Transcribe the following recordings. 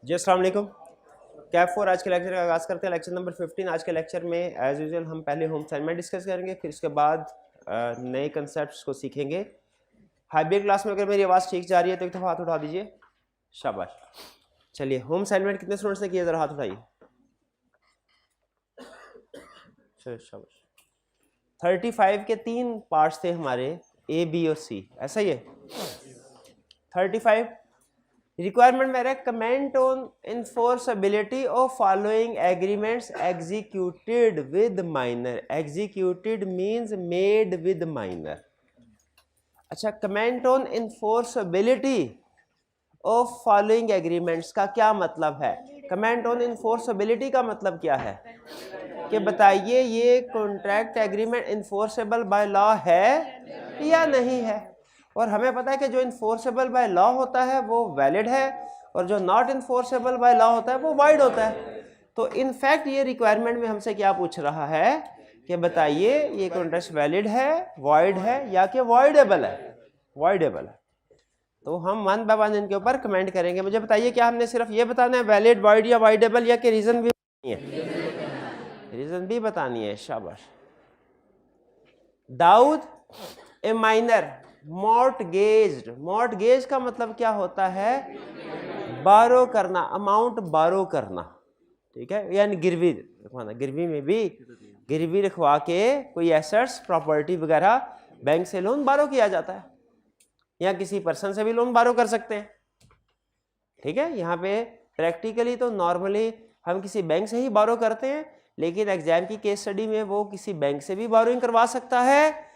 जी अस्सलाम वालेकुम। कैफ 4 आज के लेक्चर का आगाज़ करते हैं। Lecture number 15। आज के लेक्चर में एज यूजुअल हम पहले होम असाइनमेंट डिस्कस करेंगे, फिर उसके बाद नए कंसेप्ट्स को सीखेंगे। हाइब्रिड क्लास में अगर मेरी आवाज़ ठीक जा रही है तो एक दफ़ा हाथ उठा दीजिए, शाबाश। चलिए, होम असाइनमेंट कितने स्टूडेंट्स ने किया, ज़रा हाथ उठाइए। चलिए शाबाश। 35 के 3 पार्ट्स थे हमारे, ए बी और सी, ऐसा ही है। 35 रिक्वायरमेंट में है comment on enforceability of following agreements executed with minor. Executed means made with minor. अच्छा, comment on enforceability of following agreements का क्या मतलब है? कमेंट ऑन इन्फोर्सबिलिटी का मतलब क्या है कि बताइए ये contract agreement enforceable by law है या नहीं है। और हमें पता है कि जो इन्फोर्सेबल बाय लॉ होता है वो वैलिड है, और जो नॉट इन्फोर्सेबल बाय लॉ होता है वो वाइड होता है। तो इनफैक्ट ये रिक्वायरमेंट में हमसे क्या पूछ रहा है कि बताइए ये कॉन्ट्रैक्ट वैलिड है, वाइड है या कि वॉइडेबल है। वॉइडेबल है तो हम वन बाय वन इनके ऊपर कमेंट करेंगे। मुझे बताइए क्या हमने सिर्फ ये बताना है वैलिड, वाइड या वाइडेबल, या कि रीजन भी बतानी है? रीजन भी बतानी है, शाबाश। दाऊद ए माइनर मॉर्टगेज्ड। मॉर्टगेज का मतलब क्या होता है? बारो करना, अमाउंट बारो करना, ठीक है, यानी गिरवी रखवाना। गिरवी में भी गिरवी रखवा के कोई एसेट्स, प्रॉपर्टी वगैरह बैंक से लोन बारो किया जाता है, या किसी पर्सन से भी लोन बारो कर सकते हैं, ठीक है। यहाँ पे प्रैक्टिकली तो नॉर्मली हम किसी बैंक से ही बारो करते हैं, लेकिन एग्जाम की केस स्टडी में वो किसी बैंक से भी बारोइंग करवा सकता है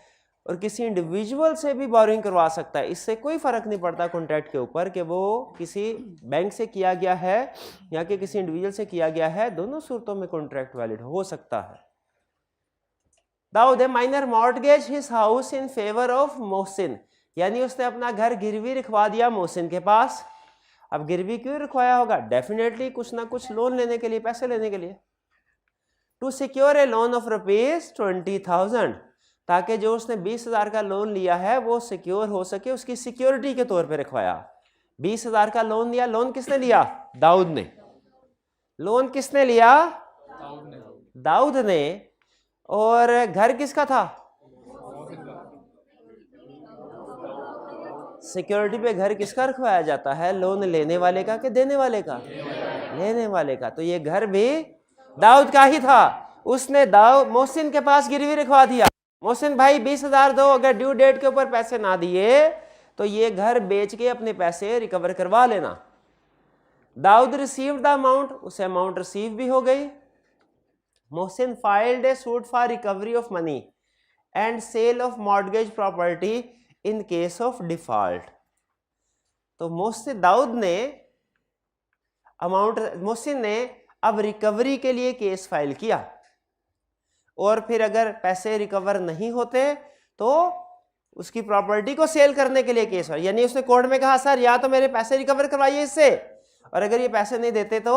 और किसी इंडिविजुअल से भी बारोइंग करवा सकता है। इससे कोई फर्क नहीं पड़ता कॉन्ट्रैक्ट के ऊपर कि वो किसी बैंक से किया गया है या कि किसी इंडिविजुअल से किया गया है, दोनों सूरतों में कॉन्ट्रैक्ट वैलिड हो सकता है। Daud a minor mortgage his house in favour of Mohsin, यानी उसने अपना घर गिरवी रखवा दिया मोहसिन के पास। अब गिरवी क्यों रखवाया होगा? डेफिनेटली कुछ ना कुछ लोन लेने के लिए, पैसे लेने के लिए। To secure a loan of ₹20,000, ताकि जो उसने 20,000 का लोन लिया है वो सिक्योर हो सके, उसकी सिक्योरिटी के तौर पे रखवाया। 20,000 का लोन लिया। लोन किसने लिया? दाऊद ने। लोन किसने लिया? दाऊद ने। और घर किसका था? सिक्योरिटी पे घर किसका रखवाया जाता है? लोन लेने वाले का कि देने वाले का? लेने वाले का। तो ये घर भी दाऊद का ही था। उसने दाऊद मोहसिन के पास गिरवी रखवा दिया, मोहसिन भाई 20,000 दो, अगर ड्यू डेट के ऊपर पैसे ना दिए तो ये घर बेच के अपने पैसे रिकवर करवा लेना। दाऊद रिसीव्ड द अमाउंट, उसे अमाउंट रिसीव भी हो गई। Mohsin filed a suit for recovery of money and sale of mortgage property in case of default. तो मोहसिन दाऊद ने अमाउंट, मोहसिन ने अब रिकवरी के लिए केस फाइल किया, और फिर अगर पैसे रिकवर नहीं होते तो उसकी प्रॉपर्टी को सेल करने के लिए केस फाइल। यानी उसने कोर्ट में कहा सर या तो मेरे पैसे रिकवर करवाइए इससे, और अगर ये पैसे नहीं देते तो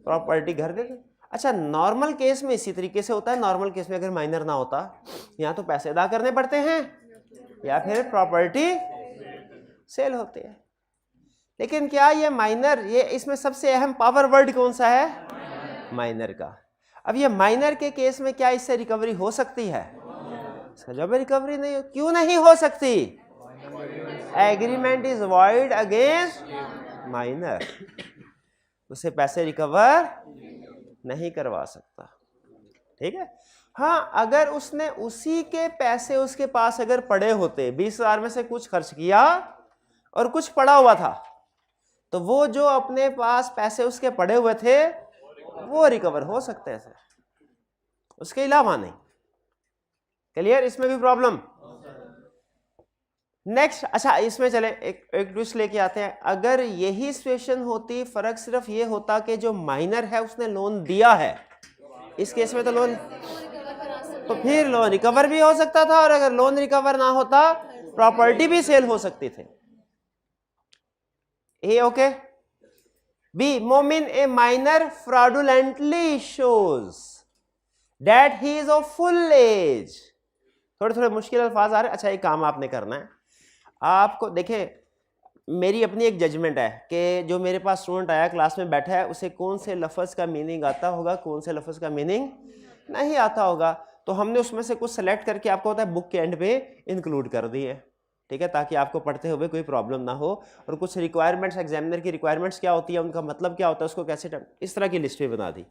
प्रॉपर्टी घर दे दो। अच्छा, नॉर्मल केस में इसी तरीके से होता है। नॉर्मल केस में अगर माइनर ना होता, या तो पैसे अदा करने पड़ते हैं या फिर प्रॉपर्टी सेल होती है। लेकिन क्या ये माइनर, ये इसमें सबसे अहम पावर वर्ड कौन सा है? माइनर का। अब ये माइनर के केस में क्या इससे रिकवरी हो सकती है? जब रिकवरी नहीं, क्यों नहीं हो सकती? Agreement is void against minor, उसे पैसे रिकवर नहीं करवा सकता, ठीक है। हाँ, अगर उसने उसी के पैसे उसके पास अगर पड़े होते, 20,000 में से कुछ खर्च किया और कुछ पड़ा हुआ था, तो वो जो अपने पास पैसे उसके पड़े हुए थे वो रिकवर हो सकते हैं, उसके अलावा नहीं। क्लियर? इसमें भी प्रॉब्लम? नेक्स्ट, अच्छा इसमें चले एक ट्विस्ट लेके आते हैं। अगर यही सिचुएशन होती, फर्क सिर्फ ये होता कि जो माइनर है उसने लोन दिया है, इस केस में तो लोन, तो फिर लोन रिकवर भी हो सकता था, और अगर लोन रिकवर ना होता प्रॉपर्टी भी सेल हो सकती थी। ए okay. B, Momin a minor fraudulently shows that he is of full age. थोड़े थोड़े मुश्किल अल्फाज आ रहे हैं। अच्छा, एक काम आपने करना है, आपको देखें मेरी अपनी एक जजमेंट है कि जो मेरे पास स्टूडेंट आया क्लास में बैठा है उसे कौन से लफ्ज़ का मीनिंग आता होगा, कौन से लफ्ज़ का मीनिंग नहीं आता होगा, तो हमने उसमें से कुछ सेलेक्ट करके आपको होता है बुक के एंड पे इंक्लूड कर दिए, ठीक है, ताकि आपको पढ़ते हुए कोई प्रॉब्लम ना हो। और कुछ रिक्वायरमेंट्स, एग्जामिनर की रिक्वायरमेंट्स क्या होती है, उनका मतलब क्या होता है, उसको कैसे, इस तरह की लिस्ट भी बना दी।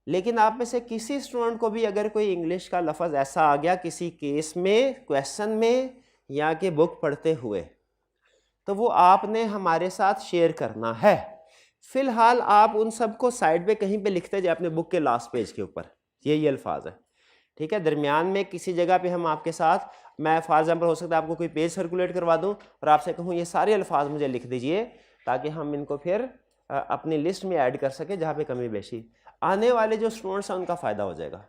लेकिन आप में से किसी स्टूडेंट को भी अगर कोई इंग्लिश का लफ्ज़ ऐसा आ गया किसी केस में, क्वेश्चन में या कि बुक पढ़ते हुए, तो वो आपने हमारे साथ शेयर करना है। फिलहाल आप उन सबको साइड पे कहीं पे लिखते जाए अपने बुक के लास्ट पेज के ऊपर, यही अल्फाज है, ठीक है। दरमियान में किसी जगह पे हम आपके साथ, मैं फॉर एग्जाम्पल हो सकता है आपको कोई पेज सर्कुलेट करवा दूं और आपसे कहूं ये सारे अल्फाज मुझे लिख दीजिए, ताकि हम इनको फिर अपनी लिस्ट में ऐड कर सके जहाँ पे कमी बेशी, आने वाले जो स्टूडेंट्स हैं उनका फ़ायदा हो जाएगा।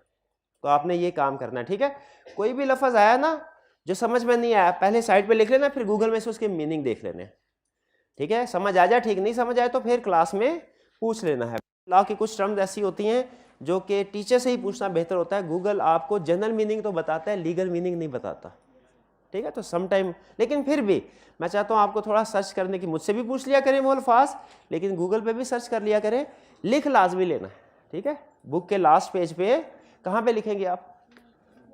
तो आपने ये काम करना है, ठीक है। कोई भी लफ्ज़ आया ना जो समझ में नहीं आया, पहले साइड पे लिख लेना, फिर गूगल में से उसके मीनिंग देख लेने, ठीक है। समझ आ जाए ठीक, नहीं समझ आए तो फिर क्लास में पूछ लेना है। लॉ की कुछ टर्म्स ऐसी होती हैं जो कि टीचर से ही पूछना बेहतर होता है। गूगल आपको जनरल मीनिंग तो बताता है, लीगल मीनिंग नहीं बताता, ठीक है। तो सम टाइम, लेकिन फिर भी मैं चाहता हूँ आपको थोड़ा सर्च करने की, मुझसे भी पूछ लिया करें वो अल्फाज, लेकिन गूगल पे भी सर्च कर लिया करें, लिख लाजमी लेना, ठीक है। बुक के लास्ट पेज पे, कहाँ पे लिखेंगे आप,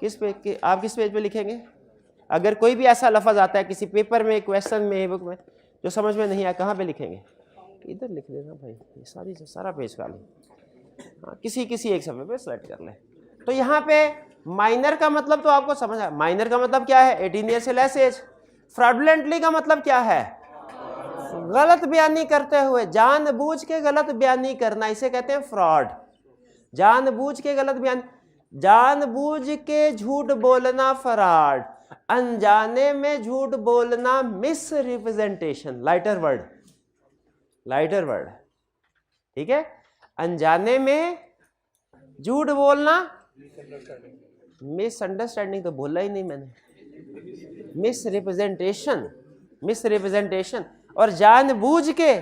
किस पे, आप किस पेज पे लिखेंगे? अगर कोई भी ऐसा लफ्ज़ आता है किसी पेपर में, क्वेश्चन में, बुक में, जो समझ में नहीं आया, कहाँ पे लिखेंगे? इधर लिख देना भाई, ये सारा पेज खाली, हाँ, किसी एक समय पे सेलेक्ट कर ले। तो यहाँ पे माइनर का मतलब तो आपको समझ आया। माइनर का मतलब क्या है? 18 ईयर से लेस एज। फ्रॉडुलेंटली का मतलब क्या है? गलत बयानी करते हुए, जानबूझ के गलत बयानी करना, इसे कहते हैं फ्रॉड। जानबूझ के गलत बयान, जानबूझ के झूठ बोलना फ्रॉड, अनजाने में झूठ बोलना miss representation, lighter word, lighter word, ठीक है। अनजाने में झूठ बोलना, मिसअंडरस्टैंडिंग तो बोला ही नहीं मैंने, मिस रिप्रेजेंटेशन, मिस रिप्रेजेंटेशन, और जानबूझ के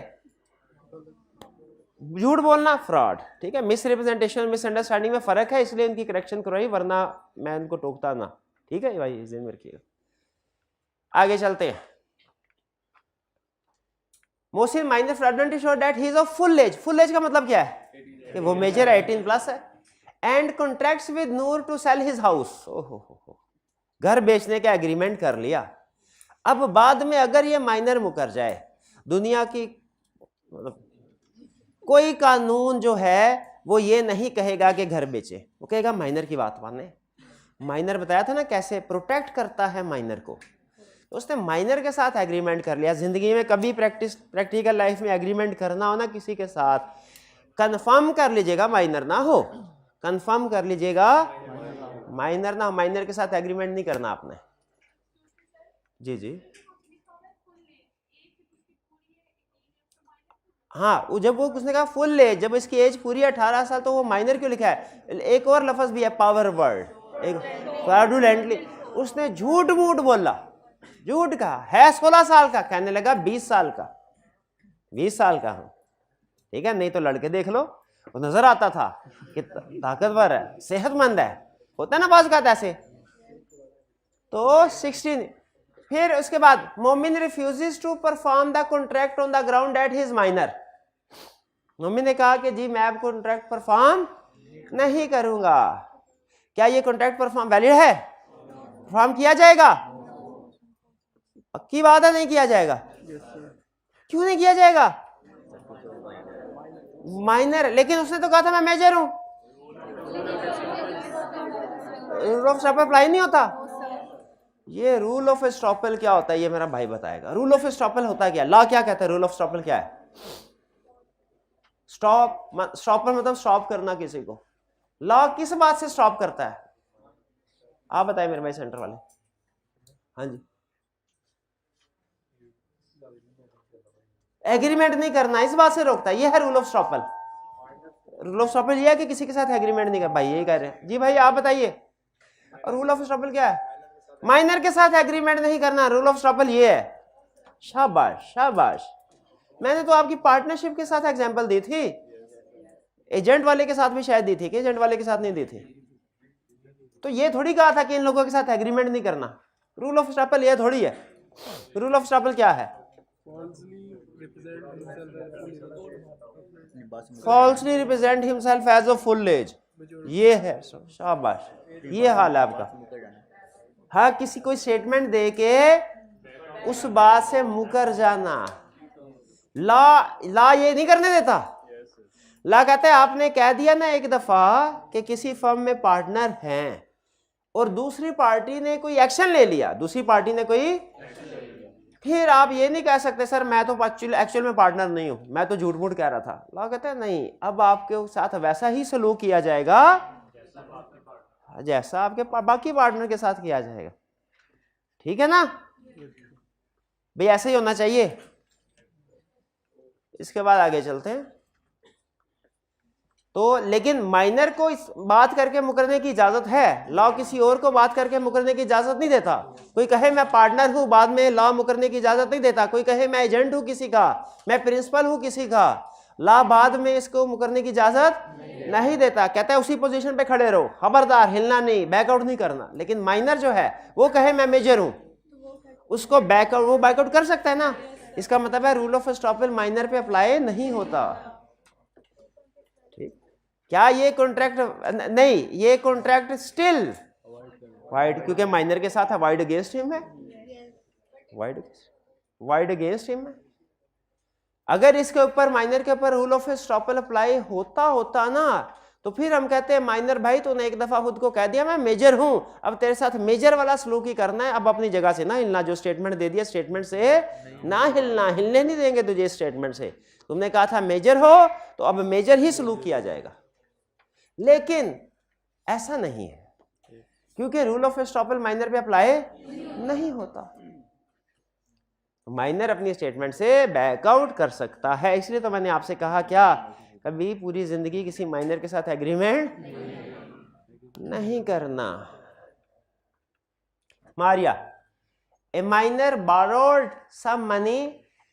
झूठ बोलना फ्रॉड, ठीक है। मिस रिप्रेजेंटेशन मिसअंडरस्टैंडिंग में फर्क है, इसलिए इनकी करेक्शन करवाई, वरना मैं इनको टोकता ना, ठीक है भाई, ध्यान में रखिएगा। आगे चलते हैं। Mohsin minor fraudulent show that he is of full age. Full age का मतलब क्या है? कि वो मेजर 18 प्लस है। And contracts with Noor to sell his house. ओहो, घर बेचने का एग्रीमेंट कर लिया। अब बाद में अगर ये माइनर मुकर जाए, दुनिया की मतलब कोई कानून जो है वो ये नहीं कहेगा कि घर बेचे, वो कहेगा माइनर की बात माने। माइनर बताया था ना कैसे प्रोटेक्ट करता है माइनर को, तो उसने माइनर के साथ एग्रीमेंट कर लिया। जिंदगी में कभी प्रैक्टिकल लाइफ में एग्रीमेंट करना हो ना किसी के साथ, कंफर्म कर लीजिएगा माइनर ना हो, कंफर्म कर लीजिएगा माइनर ना, माइनर के साथ एग्रीमेंट नहीं करना आपने। जी जी हाँ, जब वो उसने कहा फुल एज, जब इसकी एज पूरी 18 साल, तो वो माइनर क्यों लिखा है? एक और लफ्ज भी है, पावर वर्ड, एक फ्रॉडुलेंटली। उसने झूठ मूठ बोला, झूठ कहा है 16 साल का, कहने लगा 20 साल का, 20 साल का हूं, ठीक है। नहीं तो लड़के देख लो, वो नजर आता था कि ताकतवर है, सेहतमंद है, होता है ना बात का ऐसे। तो 16, फिर उसके बाद Momin refuses to perform the contract on the ground that he is minor. Momin ने कहा कि जी मैं अब कॉन्ट्रैक्ट परफॉर्म नहीं करूंगा। क्या ये कॉन्ट्रैक्ट परफॉर्म वैलिड है? परफॉर्म किया जाएगा? पक्की बात है नहीं किया जाएगा। क्यों नहीं किया जाएगा? माइनर, लेकिन उसने तो कहा था मैं मेजर हूं, रूल ऑफ एस्टॉपेल अप्लाई नहीं होता। ये रूल ऑफ एस्टॉपेल क्या होता है ये मेरा भाई बताएगा। रूल ऑफ एस्टॉपेल होता है क्या? लॉ क्या कहता है? रूल ऑफ एस्टॉपेल क्या है? स्टॉपर मतलब स्टॉप करना किसी को। लॉ किस बात से स्टॉप करता है? आप बताएं मेरे भाई सेंटर वाले। हाँ जी, एग्रीमेंट नहीं करना, इस बात से रोकता है, ये है rule of estoppel. Rule of estoppel ये है कि किसी के साथ एग्रीमेंट नहीं कर, भाई यही कह रहे हैं जी भाई, आप बताइए। और रूल ऑफ एस्टॉपेल क्या है? माइनर के साथ एग्रीमेंट नहीं करना, रूल ऑफ एस्टॉपेल ये है। शाबाश शाबाश, मैंने तो आपकी पार्टनरशिप के साथ एग्जांपल दी थी, एजेंट वाले के साथ भी शायद दी थी, कि एजेंट वाले के साथ नहीं दी थी। तो ये थोड़ी कहा था कि इन लोगों के साथ एग्रीमेंट नहीं करना। रूल ऑफ एस्टॉपेल ये थोड़ी है। रूल ऑफ एस्टॉपेल क्या है? Falsely represent himself as a full age, ये है, शाबाश, ये हाल है आपका। हाँ, किसी कोई स्टेटमेंट दे के उस बात से मुकर जाना, ला ये नहीं करने देता। ला कहता है आपने कह दिया ना एक दफा कि किसी फर्म में पार्टनर हैं और दूसरी पार्टी ने कोई एक्शन ले लिया, दूसरी पार्टी ने कोई, फिर आप ये नहीं कह सकते सर मैं तो एक्चुअल में पार्टनर नहीं हूं, मैं तो झूठ मूठ कह रहा था। ला कहता है नहीं, अब आपके साथ वैसा ही सलूक किया जाएगा जैसा आपके बाकी पार्टनर के साथ किया जाएगा। ठीक है ना भाई, ऐसा ही होना चाहिए। इसके बाद आगे चलते हैं। तो लेकिन माइनर को इस बात करके मुकरने की इजाजत है, लॉ किसी और को बात करके मुकरने की इजाजत नहीं देता। कोई कहे मैं पार्टनर हूं, बाद में लॉ मुकरने की इजाजत नहीं देता। कोई कहे मैं एजेंट हूं किसी का, मैं प्रिंसिपल हूं किसी का, लॉ बाद में इसको मुकरने की इजाजत नहीं देता। कहता है उसी पोजीशन पे खड़े रहो, खबरदार हिलना नहीं, बैकआउट नहीं करना। लेकिन माइनर जो है वो कहे मैं मेजर हूं, उसको बैकआउट, वो बैकआउट कर सकता है ना। इसका मतलब है रूल ऑफ एस्टॉपेल माइनर पे अप्लाई नहीं होता। ठीक, क्या ये कॉन्ट्रैक्ट नहीं, ये कॉन्ट्रैक्ट स्टिल वाइड, क्योंकि माइनर के साथ है, वाइड अगेंस्ट हिम है, वाइड अगेंस्ट हिम है। अगर इसके ऊपर माइनर के ऊपर रूल ऑफ एस्टॉपेल अप्लाई होता ना, तो फिर हम कहते हैं माइनर भाई तूने एक दफा खुद को कह दिया मैं मेजर हूं, अब तेरे साथ मेजर वाला सलूक ही करना है, अब अपनी जगह से ना हिलना। जो स्टेटमेंट दे दिया स्टेटमेंट से ना हिलना, हिलने नहीं देंगे तुझे स्टेटमेंट से। तुमने कहा था मेजर हो तो अब मेजर ही सलूक किया जाएगा। लेकिन ऐसा नहीं है, क्योंकि रूल ऑफ एस्टॉपेल माइनर पे अप्लाई नहीं होता। माइनर अपनी स्टेटमेंट से बैकआउट कर सकता है। इसलिए तो मैंने आपसे कहा क्या, कभी पूरी जिंदगी किसी माइनर के साथ एग्रीमेंट नहीं करना। मारिया, ए minor borrowed some money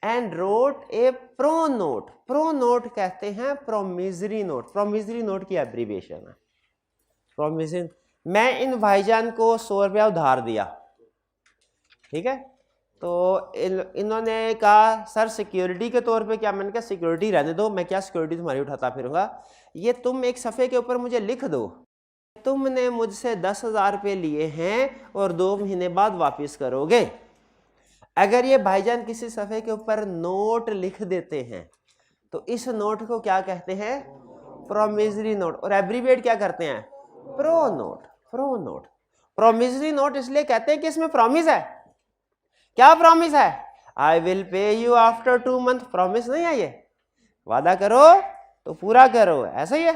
and wrote a pro note। Pro note कहते हैं प्रोमिसरी नोट, प्रोमिसरी नोट की एब्रीविएशन है प्रोमिसरी। मैं इन भाईजान को 100 रुपया उधार दिया, ठीक है, तो इन्होंने कहा सर सिक्योरिटी के तौर पे क्या, मैंने कहा सिक्योरिटी रहने दो, मैं क्या सिक्योरिटी तुम्हारी उठाता फिरूंगा, ये तुम एक सफ़े के ऊपर मुझे लिख दो, तुमने मुझसे 10,000 रुपये लिए हैं और 2 महीने बाद वापस करोगे। अगर ये भाईजान किसी सफ़े के ऊपर नोट लिख देते हैं तो इस नोट को क्या कहते हैं, प्रोमिसरी नोट, और एब्रीविएट क्या करते हैं, pro note. Pro note, promissory note इसलिए कहते हैं कि इसमें प्रॉमिस है। क्या प्रॉमिस है, I will pay you after 2 month, promise नहीं है ये, वादा करो तो पूरा करो, ऐसा ही है।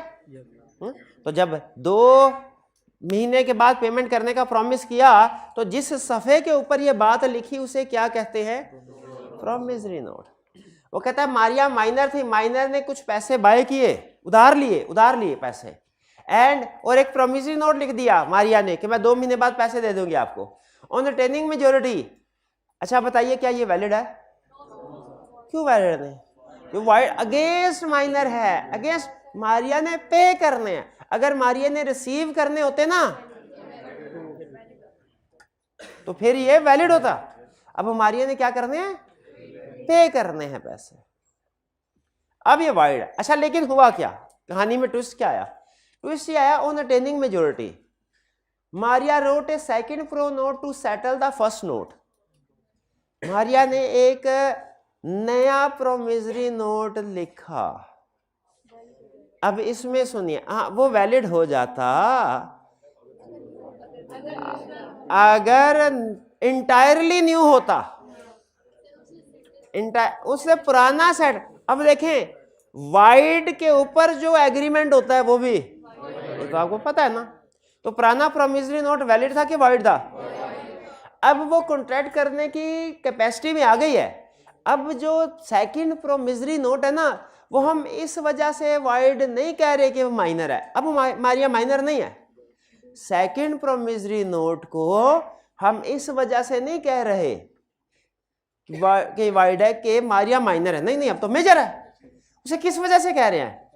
तो जब 2 महीने के बाद पेमेंट करने का प्रॉमिस किया तो जिस सफ़े के ऊपर ये बात लिखी उसे क्या कहते हैं, प्रॉमिसरी नोट। वो कहता है मारिया माइनर थी, माइनर ने कुछ पैसे बाय किए, उधार लिए पैसे, एंड और एक प्रॉमिसरी नोट लिख दिया मारिया ने कि मैं 2 महीने बाद पैसे दे दूंगी आपको ऑन रिटेनिंग मेजोरिटी। अच्छा बताइए क्या ये वैलिड है, क्यों वैलिड नहीं, क्यों वाइड अगेंस्ट माइनर है, अगेंस्ट मारिया ने पे करने हैं। अगर मारिया ने रिसीव करने होते ना तो फिर ये वैलिड होता। अब मारिया ने क्या करने हैं, पे करने हैं पैसे, अब ये वाइड है। अच्छा लेकिन हुआ क्या, कहानी में ट्विस्ट क्या आया, ट्विस्ट ये आया on attaining majority Maria wrote a second pro note to settle the first note. Maria ने एक नया प्रोमिसरी नोट लिखा। अब इसमें सुनिए, हाँ वो वैलिड हो जाता अगर इंटायरली न्यू होता, उससे पुराना सेट। अब देखें वाइड के ऊपर जो एग्रीमेंट होता है वो भी तो आपको पता है ना, तो पुराना प्रोमिसरी नोट वैलिड था कि वाइड था, अब वो कॉन्ट्रैक्ट करने की कैपेसिटी में आ गई है। अब जो सेकंड प्रोमिसरी नोट है ना वो हम इस वजह से वाइड नहीं कह रहे कि वो माइनर है, अब मारिया माइनर नहीं है। सेकंड प्रोमिसरी नोट को हम इस वजह से नहीं कह रहे कि वाइड है कि मारिया माइनर है, नहीं अब तो मेजर है। उसे किस वजह से कह रहे हैं,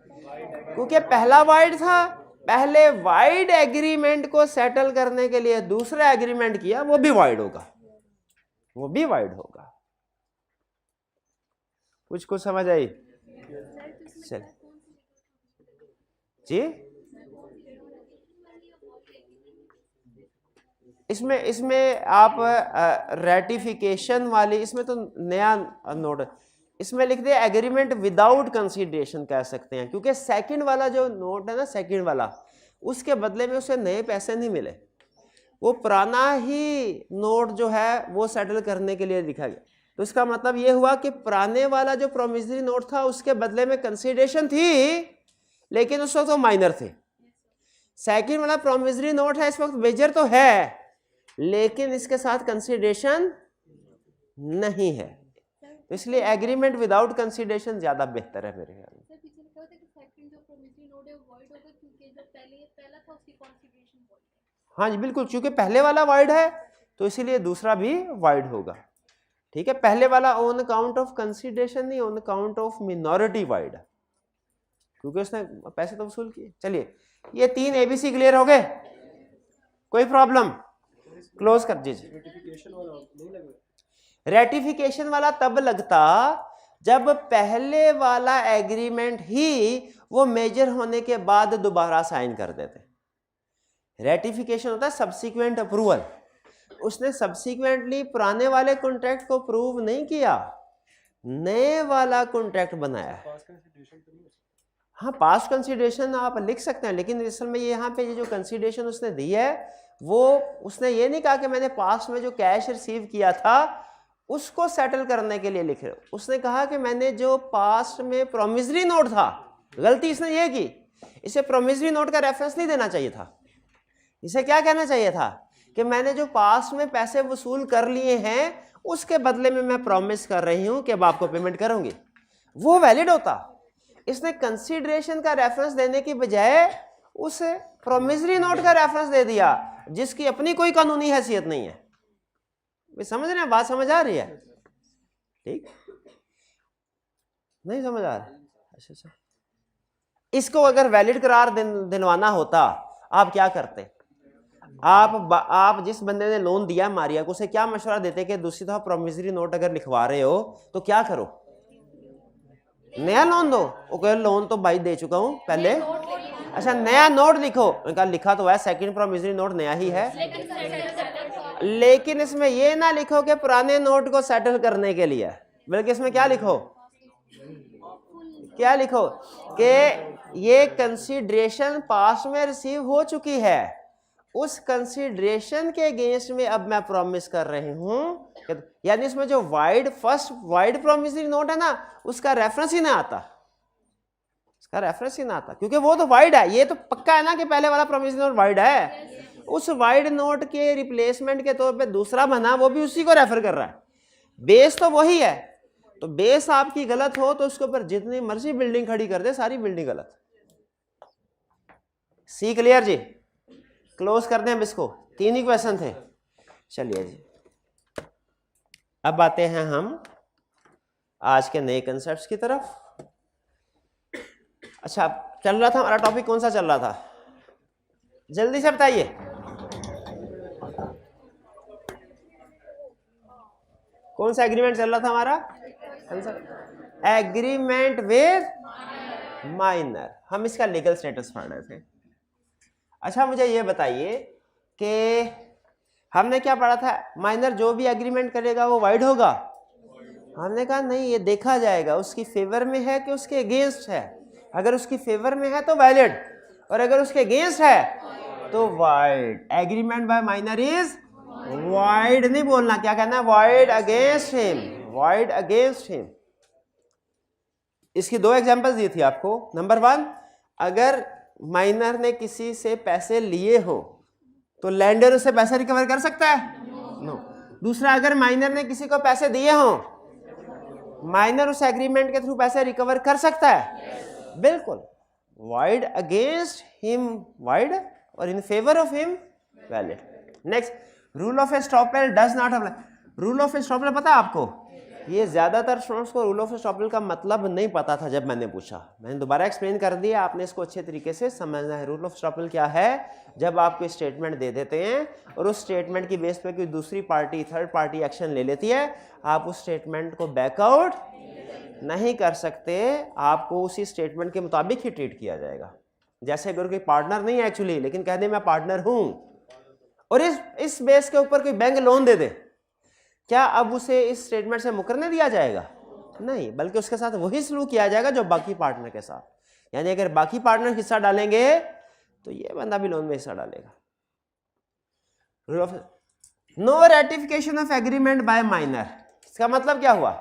क्योंकि पहला वाइड था, पहले वाइड एग्रीमेंट को सेटल करने के लिए दूसरा एग्रीमेंट किया, वो भी वाइड होगा, वो भी वाइड होगा। कुछ समझ आई? चल जी, इसमें आप रेटिफिकेशन वाली, इसमें तो नया नोट, इसमें लिख दे एग्रीमेंट विदाउट कंसीडरेशन कह सकते हैं, क्योंकि सेकंड वाला जो नोट है ना, सेकंड वाला, उसके बदले में उसे नए पैसे नहीं मिले, वो पुराना ही नोट जो है वो सेटल करने के लिए लिखा गया। तो इसका मतलब ये हुआ कि पुराने वाला जो प्रोमिसरी नोट था उसके बदले में कंसीडरेशन थी, लेकिन उस वक्त वो माइनर थे। सेकंड वाला प्रोमिसरी नोट है, इस वक्त मेजर तो है, लेकिन इसके साथ कंसीडरेशन नहीं है, तो इसलिए एग्रीमेंट विदाउट कंसीडरेशन ज्यादा बेहतर है मेरे ख्याल में। हाँ जी बिल्कुल, क्योंकि पहले वाला वाइड है तो इसीलिए दूसरा भी वाइड होगा। ठीक है, पहले वाला ऑन अकाउंट ऑफ कंसीडरेशन नहीं, on account of minority wide है, क्योंकि उसने पैसे तो वसूल किए। चलिए, ये 3 ABC क्लियर हो गए, कोई प्रॉब्लम? क्लोज कर दीजिए। रेटिफिकेशन वाला तब लगता जब पहले वाला एग्रीमेंट ही वो मेजर होने के बाद दोबारा साइन कर देते। रेटिफिकेशन होता है सब्सिक्वेंट अप्रूवल, उसने सब्सिक्वेंटली पुराने वाले कॉन्ट्रैक्ट को अप्रूव नहीं किया, नए वाला कॉन्ट्रैक्ट बनाया। हाँ, पास्ट कंसीडरेशन आप लिख सकते हैं, लेकिन असल में यहाँ पे ये जो कंसीडरेशन उसने दी है वो उसने ये नहीं कहा कि मैंने पास्ट में जो कैश रिसीव किया था उसको सेटल करने के लिए लिख रहे हो, उसने कहा कि मैंने जो पास्ट में प्रोमिसरी नोट था, गलती इसने ये की, इसे प्रोमिसरी नोट का रेफरेंस नहीं देना चाहिए था, इसे क्या कहना चाहिए था कि मैंने जो पास्ट में पैसे वसूल कर लिए हैं उसके बदले में मैं प्रॉमिस कर रही हूं कि अब आपको पेमेंट करूंगी, वो वैलिड होता। इसने कंसीडरेशन का रेफरेंस देने की बजाय उस प्रोमिसरी नोट का रेफरेंस दे दिया जिसकी अपनी कोई कानूनी हैसियत नहीं है। वे समझ रहे हैं, बात समझ आ रही है? ठीक, नहीं समझ आ रही? अच्छा, इसको अगर वैलिड करार दिलवाना होता आप क्या करते? आप जिस बंदे ने लोन दिया मारिया को, उसे क्या मशवरा देते कि दूसरी दफा प्रोमिसरी नोट अगर लिखवा रहे हो तो क्या करो? नया लोन दो। ओके, लोन तो भाई दे चुका हूं पहले, अच्छा नया नोट लिखो। उनका लिखा तो है, सेकंड प्रोमिसरी नोट नया ही है, लेकिन इसमें ये ना लिखो कि पुराने नोट को सेटल करने के लिए, बल्कि इसमें क्या लिखो, क्या लिखो कि ये कंसीडरेशन पास्ट में रिसीव हो चुकी है, उस कंसीडरेशन के अगेंस्ट में अब मैं प्रॉमिस कर रही हूं। यानी इसमें जो फर्स्ट वाइड प्रॉमिसरी नोट है ना, उसका रेफरेंस ही ना आता, उसका रेफरेंस ही ना आता, क्योंकि वो तो वाइड है। ये तो पक्का है ना कि पहले वाला प्रॉमिसरी नोट वाइड है, उस वाइड नोट के रिप्लेसमेंट के तौर पे दूसरा बना, वो भी उसी को रेफर कर रहा है, बेस तो वही है। तो बेस आपकी गलत हो तो उसके ऊपर जितनी मर्जी बिल्डिंग खड़ी कर दे, सारी बिल्डिंग गलत। सी क्लियर जी? क्लोज कर दें अब इसको, 3 ही क्वेश्चन थे। चलिए जी, अब आते हैं हम आज के नए कंसेप्ट्स की तरफ। अच्छा, चल रहा था हमारा टॉपिक, कौन सा चल रहा था? जल्दी से बताइए। कौन सा एग्रीमेंट चल रहा था हमारा? Agreement with minor. हम इसका लीगल स्टेटस पढ़ रहे थे। अच्छा, मुझे ये बताइए कि हमने क्या पढ़ा था? माइनर जो भी एग्रीमेंट करेगा वो वाइड होगा। हमने कहा नहीं, ये देखा जाएगा उसकी फेवर में है कि उसके अगेंस्ट है। अगर उसकी फेवर में है तो वैलिड, और अगर उसके अगेंस्ट है तो void. Agreement by minor is void, नहीं बोलना, क्या कहना है? Void against him, void against him. इसकी 2 एग्जांपल्स दी थी आपको। नंबर 1, अगर माइनर ने किसी से पैसे लिए हो तो लैंडर उससे पैसे रिकवर कर सकता है? नो। दूसरा, अगर माइनर ने किसी को पैसे दिए हो, माइनर उस एग्रीमेंट के थ्रू पैसे रिकवर कर सकता है? बिल्कुल। वाइड अगेंस्ट हिम वाइड, और in favour of him valid. Next, rule of estoppel does not apply. Rule of estoppel पता है आपको? ये ज्यादातर स्टूडेंट्स को रूल ऑफ एस्टॉपेल का मतलब नहीं पता था जब मैंने पूछा। मैंने दोबारा एक्सप्लेन कर दिया, आपने इसको अच्छे तरीके से समझना है। रूल ऑफ एस्टॉपेल क्या है? जब आप कोई स्टेटमेंट दे देते हैं और उस स्टेटमेंट की बेस पे कोई दूसरी पार्टी, थर्ड पार्टी एक्शन ले लेती है, आप उस स्टेटमेंट को बैकआउट नहीं कर सकते, आपको उसी स्टेटमेंट के मुताबिक ही ट्रीट किया जाएगा। जैसे अगर कोई पार्टनर नहीं है एक्चुअली, लेकिन कह दे मैं पार्टनर हूं, और इस बेस के ऊपर कोई बैंक लोन दे दे, क्या अब उसे इस स्टेटमेंट से मुकरने दिया जाएगा? नहीं, बल्कि उसके साथ वही सलूक किया जाएगा जो बाकी पार्टनर के साथ। यानी अगर बाकी पार्टनर हिस्सा डालेंगे तो ये बंदा भी लोन में हिस्सा डालेगा। Rule of no ratification of agreement by minor, इसका मतलब क्या हुआ?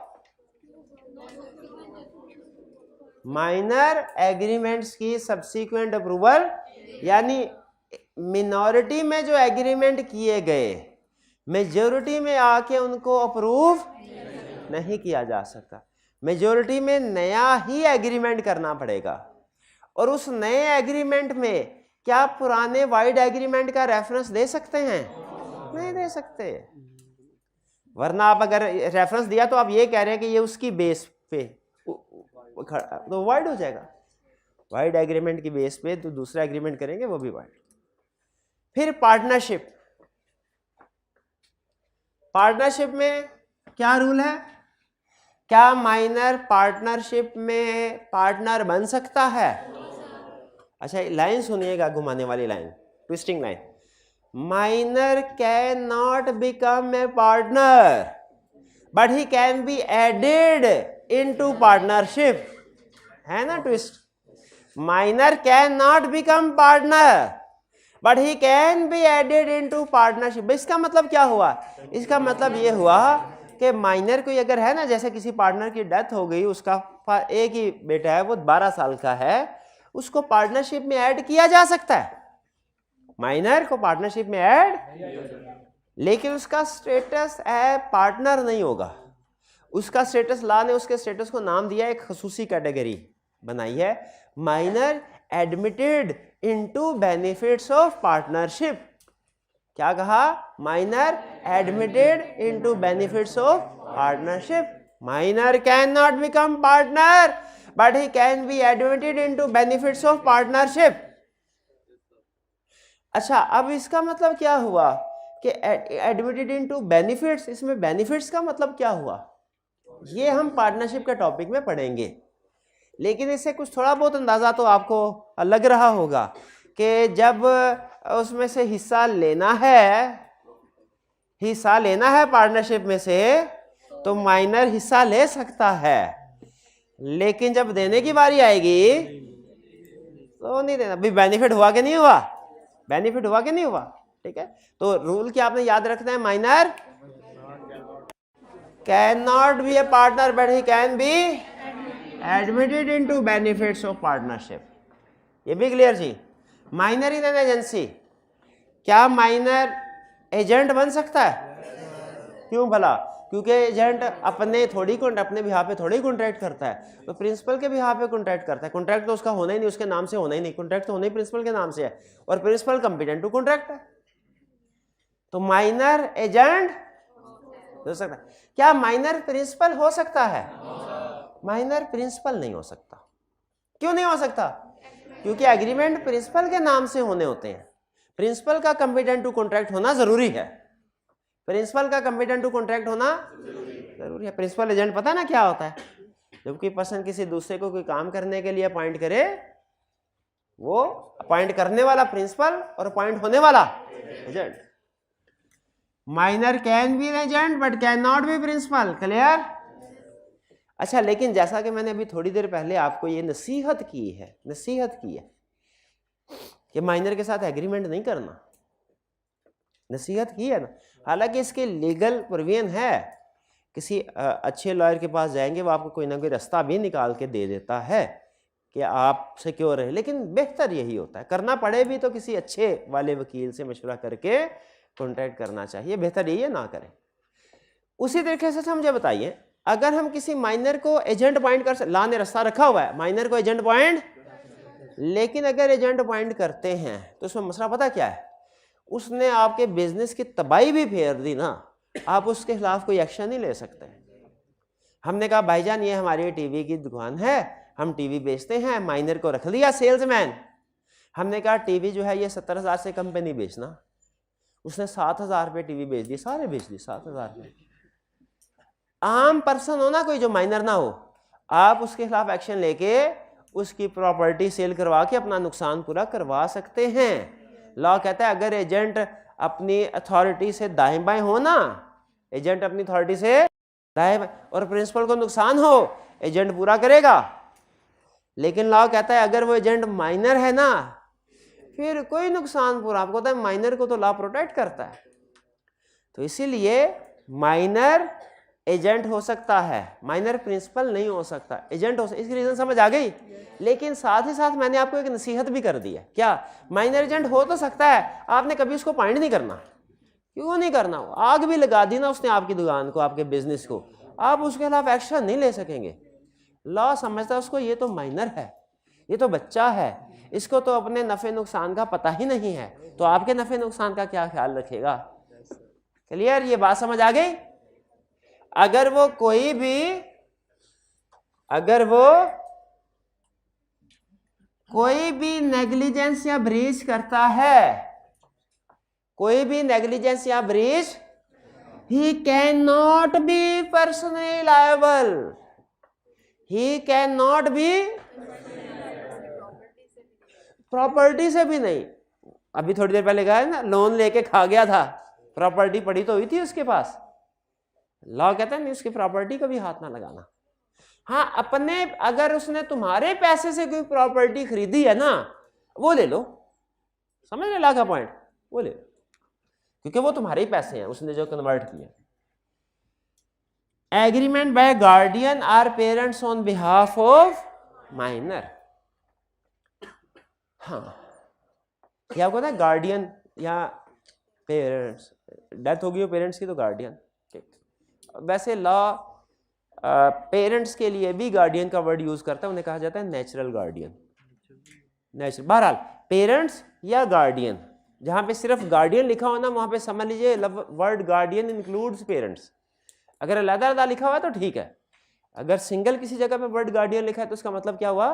माइनर एग्रीमेंट्स की सब्सीक्वेंट अप्रूवल, यानी मिनॉरिटी में जो एग्रीमेंट किए गए मेजोरिटी में आके उनको अप्रूव नहीं किया जा सकता। मेजोरिटी में नया ही एग्रीमेंट करना पड़ेगा, और उस नए एग्रीमेंट में क्या पुराने वाइड एग्रीमेंट का रेफरेंस दे सकते हैं? नहीं दे सकते। वरना आप अगर रेफरेंस दिया तो आप ये कह रहे हैं कि ये उसकी बेस पे तो वाइड हो जाएगा। वाइड एग्रीमेंट की बेस पे तो दूसरा एग्रीमेंट करेंगे वो भी वाइड। फिर पार्टनरशिप, पार्टनरशिप में क्या रूल है? क्या माइनर पार्टनरशिप में पार्टनर बन सकता है? अच्छा लाइन सुनिएगा, घुमाने वाली line, twisting line. Minor can not become a partner but he can be added into partnership, है ना twist? Minor can not become partner but he can be added into partnership. इसका मतलब क्या हुआ? इसका मतलब ये हुआ कि माइनर कोई अगर है ना, जैसे किसी पार्टनर की डेथ हो गई, उसका एक ही बेटा है, वो 12 साल का है, उसको पार्टनरशिप में ऐड किया जा सकता है, माइनर को पार्टनरशिप में ऐड, लेकिन उसका स्टेटस है पार्टनर नहीं होगा। उसका स्टेटस, लॉ ने उसके स्टेटस को नाम दिया, एक खसूसी कैटेगरी बनाई है, minor admitted into benefits of partnership. क्या कहा? Minor admitted into benefits of partnership. Minor can not become partner but he can be admitted into benefits of partnership. अच्छा, अब इसका मतलब क्या हुआ कि एडमिटेड इनटू बेनिफिट्स, इसमें बेनिफिट्स का मतलब क्या हुआ? ये हम पार्टनरशिप के टॉपिक में पढ़ेंगे, लेकिन इससे कुछ थोड़ा बहुत अंदाजा तो आपको लग रहा होगा कि जब उसमें से हिस्सा लेना है पार्टनरशिप में से, तो माइनर हिस्सा ले सकता है, लेकिन जब देने की बारी आएगी तो नहीं देना। भाई बेनिफिट हुआ कि नहीं हुआ? बेनिफिट हुआ कि नहीं हुआ? ठीक है, तो रूल क्या आपने याद रखना है? Minor can not be a partner but he can be admitted into benefits of partnership. ये भी क्लियर जी? माइनर इन एन एजेंसी, क्या माइनर एजेंट बन सकता है? क्यों भला? क्योंकि एजेंट अपने बिहाफ पे थोड़ी कॉन्ट्रैक्ट करता है, तो प्रिंसिपल के बिहाफ पे कॉन्ट्रैक्ट करता है। कॉन्ट्रैक्ट तो उसका होना ही नहीं, उसके नाम से होना ही नहीं, कॉन्ट्रैक्ट तो होना ही प्रिंसिपल के नाम से है, और प्रिंसिपल कॉम्पिटेंट टू कॉन्ट्रैक्ट है। तो माइनर एजेंट हो सकता है। क्या माइनर प्रिंसिपल हो सकता है? माइनर प्रिंसिपल नहीं हो सकता। क्यों नहीं हो सकता? क्योंकि एग्रीमेंट प्रिंसिपल के नाम से होने होते हैं। प्रिंसिपल का कॉम्पिटेंट टू कॉन्ट्रैक्ट होना जरूरी है। प्रिंसिपल का कॉम्पिटेंट टू कॉन्ट्रैक्ट होना जरूरी है। प्रिंसिपल एजेंट पता ना क्या होता है? जब कोई पर्सन किसी दूसरे को कोई काम करने के लिए अपॉइंट करे, वो अपॉइंट करने वाला प्रिंसिपल और अपॉइंट होने वाला agent. Minor can be an agent but can not be principal. Clear? अच्छा, लेकिन जैसा कि मैंने अभी थोड़ी देर पहले आपको ये नसीहत की है कि माइनर के साथ एग्रीमेंट नहीं करना, नसीहत की है ना। हालांकि इसके लीगल प्रोविजन है, किसी अच्छे लॉयर के पास जाएंगे, वो आपको कोई ना कोई रास्ता भी निकाल के दे देता है कि आप सिक्योर रहे, लेकिन बेहतर यही होता है, करना पड़े भी तो किसी अच्छे वाले वकील से मशवरा करके कॉन्ट्रैक्ट करना चाहिए। बेहतर यही है ना करें। उसी तरीके से मुझे बताइए, अगर हम किसी माइनर को एजेंट अपॉइंट कर, लॉ ने रास्ता रखा हुआ है माइनर को एजेंट अपॉइंट, लेकिन अगर एजेंट अपॉइंट करते हैं तो उसमें मसला पता क्या है? उसने आपके बिजनेस की तबाही भी फेर दी ना, आप उसके खिलाफ कोई एक्शन नहीं ले सकते। हमने कहा भाईजान ये हमारी टीवी की दुकान है, हम टीवी बेचते हैं, माइनर को रख लिया सेल्समैन। हमने कहा टीवी जो है ये 70,000 से कम पे नहीं बेचना, उसने 7,000 रुपये टीवी बेच दी, सारे बेच दी 7,000 रुपये। आम पर्सन हो ना कोई जो माइनर ना हो, आप उसके खिलाफ एक्शन लेके उसकी प्रॉपर्टी सेल करवा के अपना नुकसान पूरा करवा सकते हैं। लॉ कहता है अगर एजेंट अपनी अथॉरिटी से दाएं बाएं हो ना, एजेंट अपनी अथॉरिटी से दाएं बाएं और प्रिंसिपल को नुकसान हो, एजेंट पूरा करेगा। लेकिन लॉ कहता है अगर वो एजेंट माइनर है ना, फिर कोई नुकसान पूरा, आपको पता है माइनर को तो लॉ प्रोटेक्ट करता है। तो इसीलिए माइनर एजेंट हो सकता है, माइनर प्रिंसिपल नहीं हो सकता, एजेंट हो सकता। इसकी रीजन समझ आ गई। लेकिन साथ ही साथ मैंने आपको एक नसीहत भी कर दी है, क्या माइनर एजेंट हो तो सकता है, आपने कभी उसको पॉइंट नहीं करना। क्यों नहीं करना? आग भी लगा दी ना उसने आपकी दुकान को, आपके बिजनेस को, आप उसके खिलाफ एक्शन नहीं ले सकेंगे। लॉ समझता है उसको ये तो माइनर है, ये तो बच्चा है, इसको तो अपने नफे नुकसान का पता ही नहीं है, तो आपके नफे नुकसान का क्या ख्याल रखेगा? क्लियर? ये बात समझ आ गई। अगर वो कोई भी नेग्लिजेंस या ब्रीच करता है, कोई भी नेग्लिजेंस या breach, he cannot be personally liable, he cannot be property से भी नहीं। अभी थोड़ी देर पहले कहा है ना, लोन लेके खा गया था, प्रॉपर्टी पड़ी तो हुई थी उसके पास। लॉ कहता है नहीं, उसकी प्रॉपर्टी को भी हाथ ना लगाना। हाँ, अपने अगर उसने तुम्हारे पैसे से कोई प्रॉपर्टी खरीदी है ना, वो ले लो, समझ ले लॉ का पॉइंट, वो ले लो, क्योंकि वो तुम्हारे ही पैसे हैं, उसने जो कन्वर्ट किए। Agreement by guardian or parents on behalf of minor. हाँ, क्या आपको पता है गार्डियन या पेरेंट्स, डेथ होगी पेरेंट्स की तो गार्डियन। वैसे लॉ पेरेंट्स के लिए भी गार्डियन का वर्ड यूज करता है, उन्हें कहा जाता है नेचुरल गार्डियन। नेचुरल, बहरहाल पेरेंट्स या गार्डियन, जहां पे सिर्फ गार्डियन लिखा हो ना, वहां पे समझ लीजिए वर्ड गार्डियन इंक्लूड्स पेरेंट्स। अगर अलग-अलग लिखा हुआ है तो ठीक है, अगर सिंगल किसी जगह पे वर्ड गार्डियन लिखा है तो उसका मतलब क्या हुआ?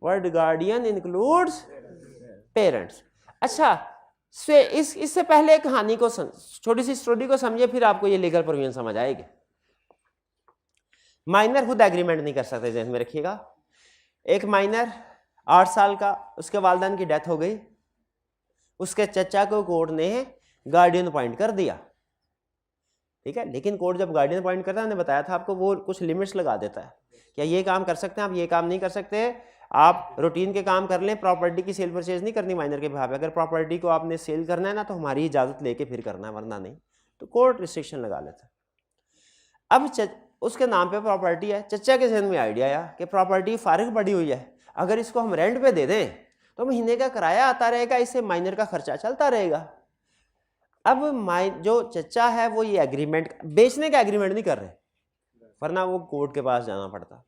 Word guardian includes parents. अच्छा, इससे पहले कहानी को छोटी सी स्टोरी को समझिए, फिर आपको ये लीगल प्रोविजन समझ आएगी। माइनर खुद एग्रीमेंट नहीं कर सकते, ध्यान में रखिएगा। एक माइनर 8 साल का, उसके वालिदैन की डेथ हो गई, उसके चचा को कोर्ट ने गार्डियन अपॉइंट कर दिया, ठीक है। लेकिन कोर्ट जब गार्डियन अपॉइंट करता है, मैंने बताया था आपको, वो कुछ लिमिट्स लगा देता है, क्या ये काम कर सकते हैं आप, ये काम नहीं कर सकते, आप रूटीन के काम कर लें, प्रॉपर्टी की सेल परचेज नहीं करनी माइनर के बिहाफ पे। अगर प्रॉपर्टी को आपने सेल करना है ना, तो हमारी इजाजत लेके फिर करना है, वरना नहीं। तो कोर्ट रिस्ट्रिक्शन लगा लेता है। अब उसके नाम पे प्रॉपर्टी है, चचा के जहन में आइडिया आया कि प्रॉपर्टी फारिग पड़ी हुई है, अगर इसको हम रेंट पे दे दें तो महीने का किराया आता रहेगा, इससे माइनर का खर्चा चलता रहेगा। अब जो चचा है वो ये एग्रीमेंट, बेचने का एग्रीमेंट नहीं कर रहे, वरना वो कोर्ट के पास जाना पड़ता।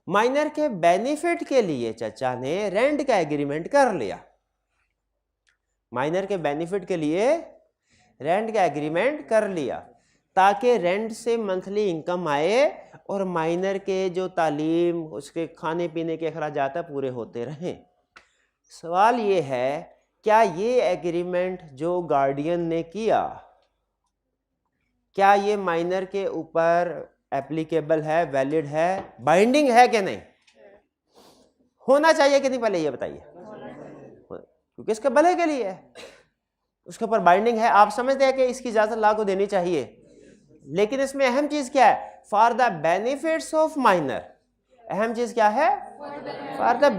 माइनर के बेनिफिट के लिए चचा ने रेंट का एग्रीमेंट कर लिया, माइनर के बेनिफिट के लिए रेंट का एग्रीमेंट कर लिया, ताकि रेंट से मंथली इनकम आए और माइनर के जो तालीम, उसके खाने पीने के अखराजात पूरे होते रहें। सवाल ये है, क्या ये एग्रीमेंट जो गार्डियन ने किया, क्या ये माइनर के ऊपर एप्लीकेबल है, वैलिड है, बाइंडिंग है कि नहीं? होना चाहिए कि नहीं, पहले ये बताइए, क्योंकि इसके भले के लिए है, उसके ऊपर बाइंडिंग है। आप समझते हैं कि इसकी इजाजत लॉ को देनी चाहिए, लेकिन इसमें अहम चीज क्या है? For the benefits of minor. अहम चीज क्या है? For the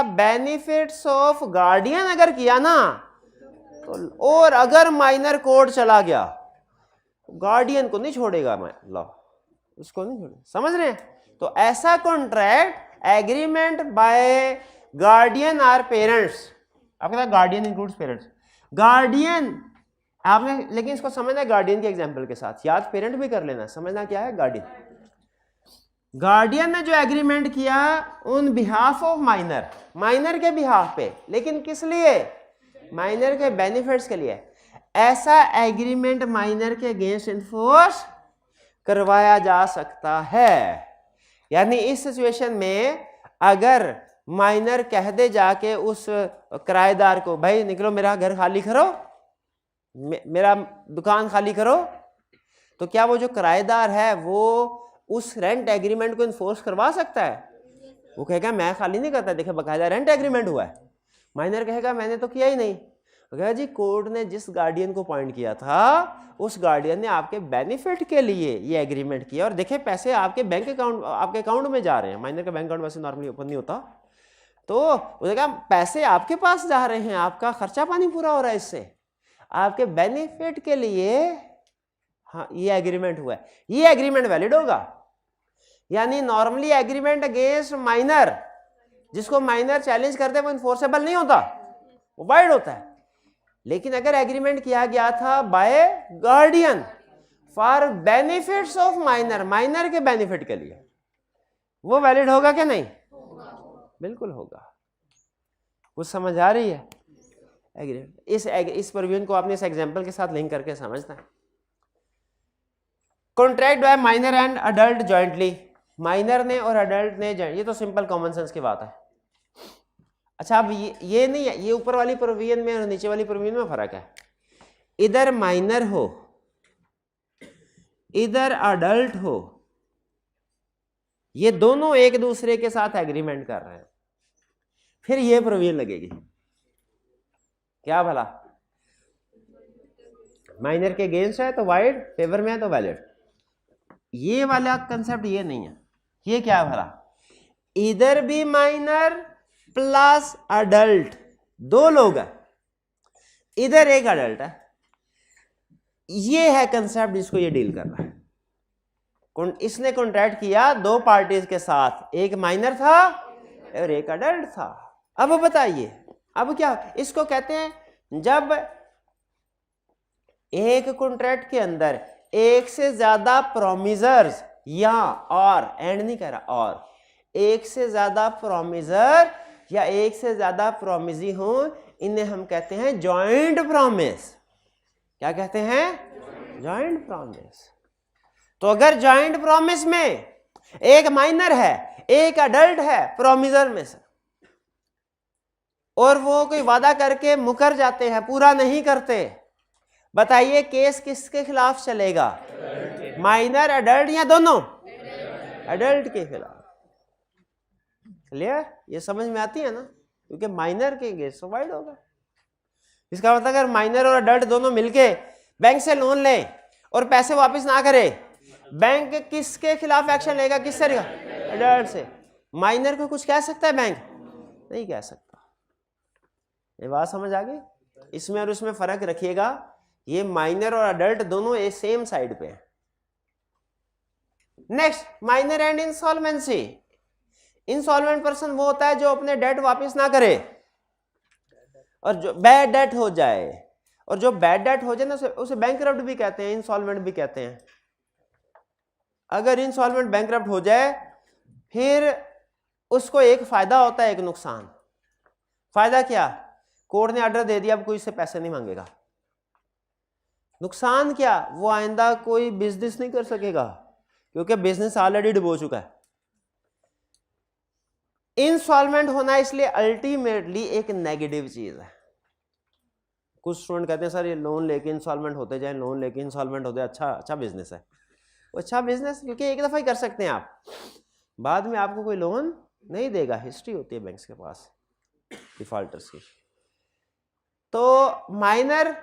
benefits of guardian अगर किया ना तो, और अगर माइनर कोर्ट चला गया, गार्डियन को नहीं छोड़ेगा लॉ, उसको नहीं छोड़ेगा, समझ रहे हैं? तो ऐसा contract, agreement by guardian or parents, आपके गार्डियन इंक्लूड्स पेरेंट्स, गार्डियन आपने, लेकिन इसको समझना है गार्डियन के एग्जांपल के साथ, याद पेरेंट भी कर लेना, समझना क्या है गार्डियन। गार्डियन ने जो एग्रीमेंट किया उन बिहाफ ऑफ माइनर, माइनर के बिहाफ पे, लेकिन किस लिए? माइनर के बेनिफिट्स के लिए। ऐसा एग्रीमेंट माइनर के अगेंस्ट इन्फोर्स करवाया जा सकता है। यानी इस सिचुएशन में अगर माइनर कह दे जाके उस किराएदार को, भाई निकलो, मेरा घर खाली करो, मेरा दुकान खाली करो, तो क्या वो जो किराएदार है वो उस रेंट एग्रीमेंट को इन्फोर्स करवा सकता है? वो कहेगा मैं खाली नहीं करता, देखिए बकायदा रेंट एग्रीमेंट हुआ है। माइनर कहेगा मैंने तो किया ही नहीं। कहेगा जी कोर्ट ने जिस गार्डियन को अपॉइंट किया था उस गार्डियन ने आपके बेनिफिट के लिए ये एग्रीमेंट किया, और देखिए पैसे आपके बैंक अकाउंट, आपके अकाउंट में जा रहे हैं। माइनर का बैंक अकाउंट वैसे नॉर्मली ओपन नहीं होता, तो उसने कहा पैसे आपके पास जा रहे हैं, आपका खर्चा पानी पूरा हो रहा है इससे, आपके बेनिफिट के लिए हाँ ये एग्रीमेंट हुआ है, ये एग्रीमेंट वैलिड होगा। यानी नॉर्मली एग्रीमेंट अगेंस्ट माइनर, जिसको माइनर चैलेंज करते हैं, वो इन्फोर्सेबल नहीं होता, वो वाइड होता है। लेकिन अगर एग्रीमेंट किया गया था by guardian for benefits of minor, minor के बेनिफिट के लिए, वो वैलिड होगा क्या नहीं? बिल्कुल होगा। कुछ समझ आ रही है? एग्रीमेंट इस प्रोविजन को आपने इस एग्जांपल के साथ लिंक करके समझना है। Contract by minor and adult jointly, minor ने और अडल्ट ने, ये तो सिंपल कॉमन सेंस की बात है। अच्छा अब ये नहीं है, ये ऊपर वाली प्रोविजन में और नीचे वाली प्रोविजन में फर्क है। इधर माइनर हो इधर अडल्ट हो, ये दोनों एक दूसरे के साथ एग्रीमेंट कर रहे हैं, फिर ये प्रोविजन लगेगी क्या भला? माइनर के अगेंस्ट है तो वाइड, फेवर में है तो वैलिड। ये वाला कंसेप्ट ये नहीं है। ये क्या भला? इधर भी माइनर प्लस अडल्ट, दो लोग हैं, इधर एक अडल्ट है, ये है कंसेप्ट जिसको ये डील कर रहा है। इसने कॉन्ट्रैक्ट किया दो पार्टीज के साथ, एक माइनर था और एक अडल्ट था। अब बताइए अब क्या इसको कहते हैं? जब एक कॉन्ट्रैक्ट के अंदर एक से ज्यादा प्रोमिजर्स, या और एंड नहीं कह रहा, और एक से ज्यादा प्रोमिजर या एक से ज्यादा प्रोमिजी हो, इन्हें हम कहते हैं जॉइंट प्रॉमिस। क्या कहते हैं? Joint promise. तो अगर जॉइंट प्रॉमिस में एक माइनर है एक अडल्ट है प्रोमिजर में से, और वो कोई वादा करके मुकर जाते हैं, पूरा नहीं करते, बताइए केस किसके खिलाफ चलेगा? माइनर, अडल्ट या दोनों? अडल्ट के खिलाफ। क्लियर? ये समझ में आती है ना? क्योंकि माइनर के केस वाइड होगा। इसका मतलब अगर माइनर और अडल्ट दोनों मिलके बैंक से लोन लें और पैसे वापस ना करे, बैंक किसके खिलाफ एक्शन लेगा? किससे लेगा? अडल्ट से। माइनर को कुछ कह सकता है बैंक? नहीं कह सकता। ये बात समझ आ गई? इसमें और उसमें फर्क रखिएगा, ये माइनर और अडल्ट दोनों एक सेम साइड पे हैं। Next, minor and insolvency. Insolvent person वो होता है जो अपने डेट वापस ना करे और जो बैड डेट हो जाए, और जो बैड डेट हो जाए ना उसे बैंकरप्ट भी कहते हैं, इंसॉल्वेंट भी कहते हैं। अगर इंसॉल्वेंट बैंकरप्ट हो जाए फिर उसको एक फायदा होता है एक नुकसान। फायदा क्या? कोर्ट ने ऑर्डर दे दिया, अब कोई इससे पैसे नहीं मांगेगा। नुकसान क्या? वो आइंदा कोई बिजनेस नहीं कर सकेगा क्योंकि बिजनेस ऑलरेडी डूब चुका है। इंसॉल्वेंट होना इसलिए अल्टीमेटली एक नेगेटिव चीज है। कुछ स्टूडेंट कहते हैं सर ये लोन लेके इंसॉल्वेंट होते जाए, लोन लेके इंसॉल्वेंट होते, अच्छा बिजनेस है। अच्छा बिजनेस क्योंकि एक दफा ही कर सकते हैं आप, बाद में आपको कोई लोन नहीं देगा। हिस्ट्री होती है बैंक्स के पास डिफॉल्टर्स की। तो माइनर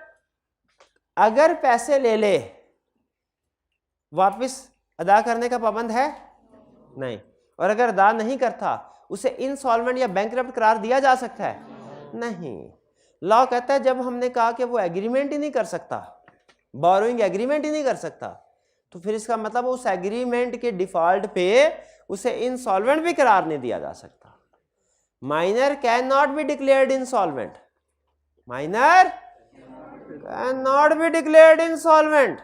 अगर पैसे ले ले, वापस अदा करने का पाबंद है नहीं, और अगर अदा नहीं करता उसे इंसॉल्वेंट या बैंकरप्ट करार दिया जा सकता है? नहीं। लॉ कहता है जब हमने कहा कि वो एग्रीमेंट ही नहीं कर सकता, बोरोइंग एग्रीमेंट ही नहीं कर सकता, तो फिर इसका मतलब उस एग्रीमेंट के डिफॉल्ट पे उसे इंसॉल्वेंट भी करार नहीं दिया जा सकता। Minor can not be declared insolvent, minor can not be declared insolvent.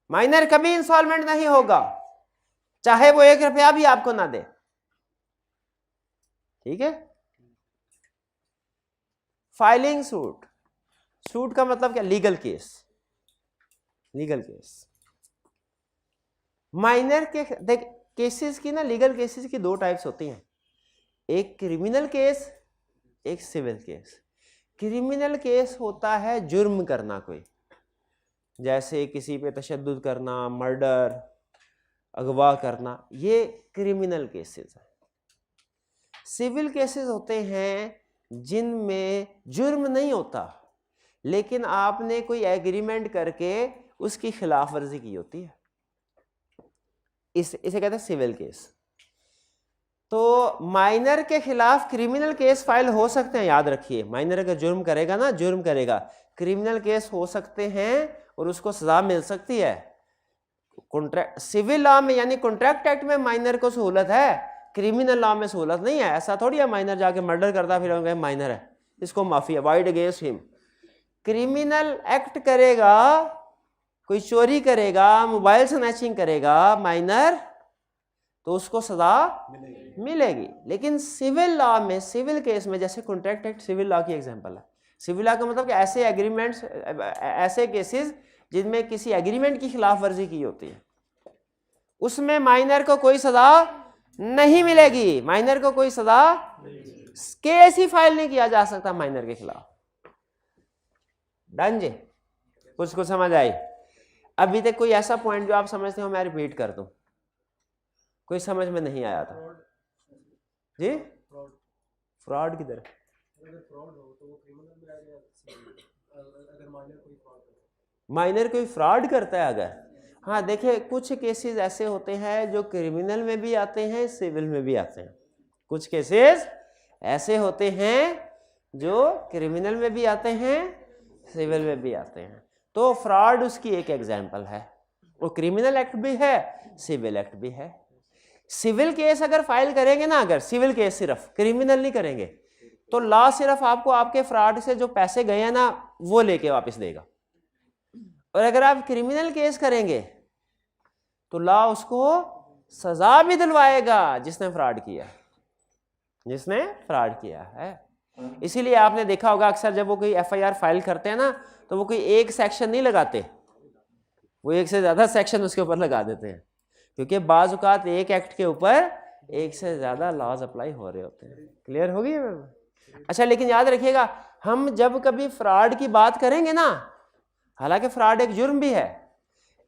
Minor कभी इंसॉल्वेंट नहीं होगा चाहे वो 1 रुपया भी आपको ना दे। ठीक है? फाइलिंग सूट, सूट का मतलब क्या? Legal case. Legal case minor के देख केसेस की ना, लीगल केसेस की 2 टाइप्स होती हैं, एक क्रिमिनल केस, एक सिविल केस। क्रिमिनल केस होता है जुर्म करना कोई, जैसे किसी पे तशद्दुद करना, मर्डर, अगवा करना, ये क्रिमिनल केसेस हैं। सिविल केसेस होते हैं जिनमें जुर्म नहीं होता, लेकिन आपने कोई एग्रीमेंट करके उसकी खिलाफ वर्जी की होती है, इसे कहते हैं सिविल केस। तो माइनर के खिलाफ क्रिमिनल केस फाइल हो सकते हैं, याद रखिए। माइनर अगर जुर्म करेगा ना, जुर्म करेगा, क्रिमिनल केस हो सकते हैं और उसको सजा मिल सकती है। कॉन्ट्रैक्ट सिविल लॉ में यानी कॉन्ट्रैक्ट एक्ट में माइनर को सहूलत है, क्रिमिनल लॉ में सहूलत नहीं है। ऐसा थोड़ी है माइनर जाके मर्डर करता फिर माइनर है, इसको माफी avoid against him. Criminal act करेगा, कोई चोरी करेगा, मोबाइल स्नैचिंग करेगा माइनर, तो उसको सजा मिलेगी। लेकिन सिविल लॉ में, सिविल केस में, जैसे कॉन्ट्रैक्ट एक्ट सिविल लॉ की एग्जांपल है। सिविल लॉ का मतलब कि ऐसे एग्रीमेंट्स, ऐसे केसेस जिनमें किसी एग्रीमेंट की खिलाफ वर्जी की होती है, उसमें माइनर को कोई सजा नहीं मिलेगी। माइनर को कोई सजा, केस ही फाइल नहीं किया जा सकता माइनर के खिलाफ। डन जी, कुछ समझ आई? अभी तक कोई ऐसा पॉइंट जो आप समझते हो मैं रिपीट कर दूं? कोई समझ में नहीं आया था जी? फ्रॉड किधर? माइनर कोई फ्रॉड करता है अगर, हाँ देखिए कुछ केसेस ऐसे होते हैं जो क्रिमिनल में भी आते हैं, सिविल में भी आते हैं। कुछ केसेस ऐसे होते हैं जो क्रिमिनल में भी आते हैं, सिविल में भी आते हैं। तो फ्रॉड उसकी एक एग्जांपल है। वो क्रिमिनल एक्ट भी है, सिविल एक्ट भी है। सिविल केस अगर फाइल करेंगे ना, अगर सिविल केस सिर्फ, क्रिमिनल नहीं करेंगे, तो लॉ सिर्फ आपको आपके फ्रॉड से जो पैसे गए हैं ना वो लेके वापस देगा। और अगर आप क्रिमिनल केस करेंगे तो लॉ उसको सजा भी दिलवाएगा जिसने फ्रॉड किया, जिसने फ्रॉड किया है। इसीलिए आपने देखा होगा अक्सर जब वो कोई एफआईआर फाइल करते हैं ना, तो वो कोई एक सेक्शन नहीं लगाते, वो एक से ज्यादा सेक्शन उसके ऊपर लगा देते हैं, क्योंकि बाज़ औक़ात एक एक्ट के ऊपर एक से ज्यादा लॉज अप्लाई हो रहे होते हैं। क्लियर हो गई? अच्छा, लेकिन याद रखिएगा, हम जब कभी फ्रॉड की बात करेंगे ना, हालांकि फ्रॉड एक जुर्म भी है,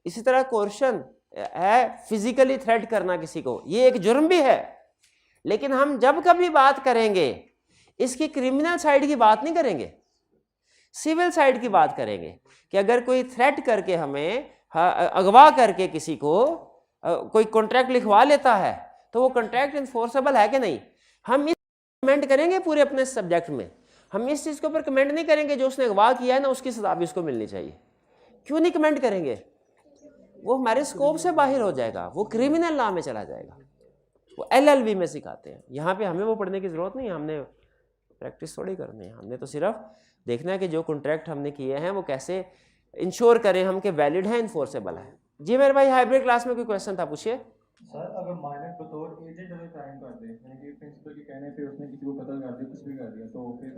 इसी तरह कोर्शन है, फिजिकली थ्रेट करना किसी को, ये एक जुर्म भी है। लेकिन हम जब कभी बात करेंगे इसकी क्रिमिनल साइड की बात नहीं करेंगे, सिविल साइड की बात करेंगे कि अगर कोई थ्रेट करके हमें अगवा करके किसी को कोई कॉन्ट्रैक्ट लिखवा लेता है तो वो कॉन्ट्रैक्ट इन्फोर्सेबल है कि नहीं। हम इस कमेंट करेंगे पूरे अपने सब्जेक्ट में, हम इस चीज के ऊपर कमेंट नहीं करेंगे जो उसने अगवा किया है ना उसकी सजा भी उसको मिलनी चाहिए। क्यों नहीं कमेंट करेंगे? वो हमारे स्कोप से बाहर हो जाएगा, वो क्रिमिनल लॉ में चला जाएगा। वो एलएलबी में सिखाते हैं, यहाँ पे हमें वो पढ़ने की जरूरत नहीं है, हमने प्रैक्टिस थोड़ी करनी है, हमने तो सिर्फ देखना है कि जो कॉन्ट्रैक्ट हमने किए हैं वो कैसे इंश्योर करें हम कि वैलिड है, इन्फोर्सेबल है। जी मेरे भाई, हाइब्रिड क्लास में कोई क्वेश्चन था, पूछिए। सर अगर माइनर बतौर एजेंट अगर क्राइम कर दे, यानी कि प्रिंसिपल के कहने पे उसने किसी को कत्ल कर दिया, कुछ भी कर दिया, तो फिर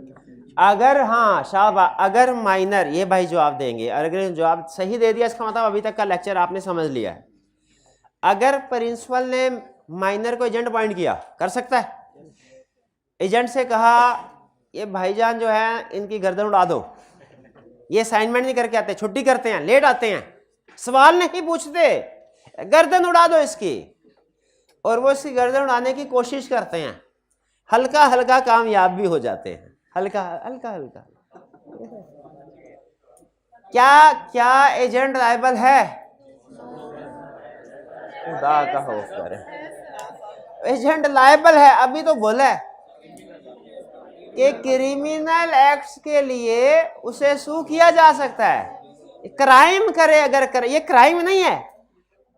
अगर, हाँ शाबाश, अगर माइनर, ये भाई जवाब देंगे, अगर जवाब सही दे दिया इसका मतलब अभी तक का लेक्चर आपने समझ लिया है। अगर प्रिंसिपल ने माइनर को एजेंट अपॉइंट किया, कर सकता है, एजेंट से कहा ये भाईजान जो है इनकी गर्दन उड़ा दो, ये असाइनमेंट नहीं करके आते, छुट्टी करते हैं, लेट आते हैं, सवाल नहीं पूछते, गर्दन उड़ा दो इसकी, और वो इसकी गर्दन उड़ाने की कोशिश करते हैं, हल्का हल्का कामयाब भी हो जाते हैं, हल्का हल्का हल्का। क्या क्या एजेंट लायबल है? खुदा का खौफ करे, एजेंट लायबल है। अभी तो बोला है कि क्रिमिनल एक्ट्स के लिए उसे सू किया जा सकता है, क्राइम करे अगर करे, ये क्राइम नहीं है,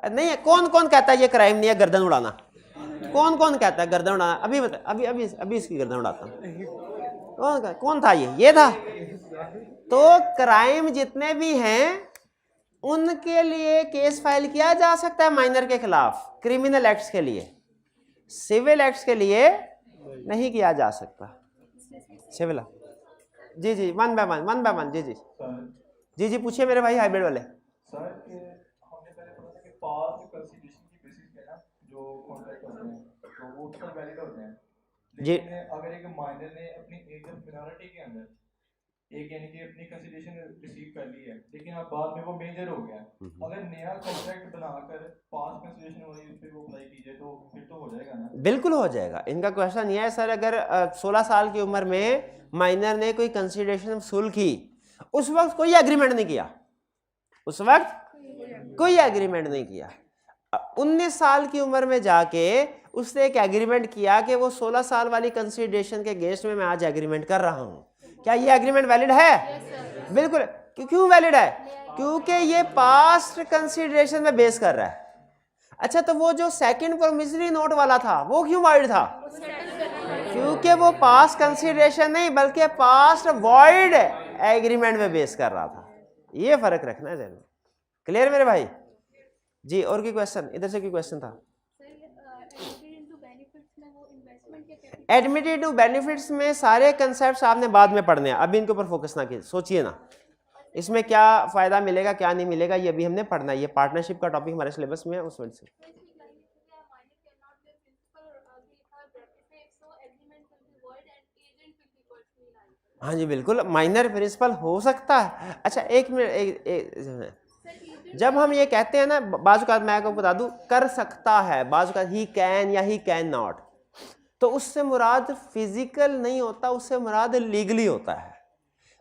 नहीं है। कौन कौन कहता है ये क्राइम नहीं है गर्दन उड़ाना? कौन कौन कहता है गर्दन उड़ाना? अभी बता, अभी अभी अभी इसकी गर्दन उड़ाता हूँ। कौन था ये था। तो क्राइम जितने भी हैं उनके लिए केस फाइल किया जा सकता है माइनर के खिलाफ, क्रिमिनल एक्ट्स के लिए, सिविल एक्ट्स के लिए नहीं किया जा सकता। सिविल, जी जी, one by one, one by one, जी जी जी जी, पूछिए मेरे भाई हाइब्रिड वाले। सर हमने पहले पढ़ा था कि पास्ट कंसीडरेशन की बेसिस पे ना जो कॉन्ट्रैक्ट होते हैं तो वो तब वैलिड होते हैं, जी लेकिन अगर एक माइनर ने अपनी एज ऑफ मिनॉरिटी के अंदर एक यानी कि अपनी कंसिडरेशन रिसीव कर ली है, लेकिन अब बाद में वो मेजर हो गया, अगर नया कॉन्ट्रैक्ट बनाकर पास कंसिडरेशन वाली उस पर वो अप्लाई कीजिए तो फिर तो हो जाएगा ना? बिल्कुल हो जाएगा। इनका क्वेश्चन यह है सर, अगर 16 साल की उम्र में माइनर ने कोई कंसिडरेशन वसूल की, उस वक्त कोई एग्रीमेंट नहीं किया, उस वक्त कोई एग्रीमेंट नहीं किया, 19 साल की उम्र में जाके उसने एक एग्रीमेंट किया कि वो 16 साल वाली कंसिडरेशन के अगेंस्ट में मैं आज एग्रीमेंट कर रहा हूं, क्या ये एग्रीमेंट वैलिड है? बिल्कुल। क्यों वैलिड है? क्योंकि ये पास्ट कंसिडरेशन में बेस कर रहा है। अच्छा, तो वो जो सेकंड प्रोमिसरी नोट वाला था वो क्यों वॉइड था? क्योंकि वो पास्ट कंसिडरेशन नहीं बल्कि पास्ट वॉइड एग्रीमेंट में बेस कर रहा था। ये फर्क रखना है जहन में। क्लियर मेरे भाई जी? और की क्वेश्चन, इधर से की क्वेश्चन था। एडमिटेड टू बेनिफिट्स में सारे कंसेप्ट आपने बाद में पढ़ने हैं, अभी इनके ऊपर फोकस ना कीजिए, सोचिए ना इसमें क्या फायदा मिलेगा क्या नहीं मिलेगा, ये अभी हमने पढ़ना है। ये पार्टनरशिप का टॉपिक हमारे सिलेबस में है, उस वजह से। हाँ जी बिल्कुल, माइनर प्रिंसिपल हो सकता है। अच्छा एक मिनट, जब हम ये कहते हैं ना, बाजू का मैं आपको बता दूं, कर सकता है, बाजू का ही कैन या ही कैन नॉट, तो उससे मुराद फिजिकल नहीं होता, उससे मुराद लीगली होता है।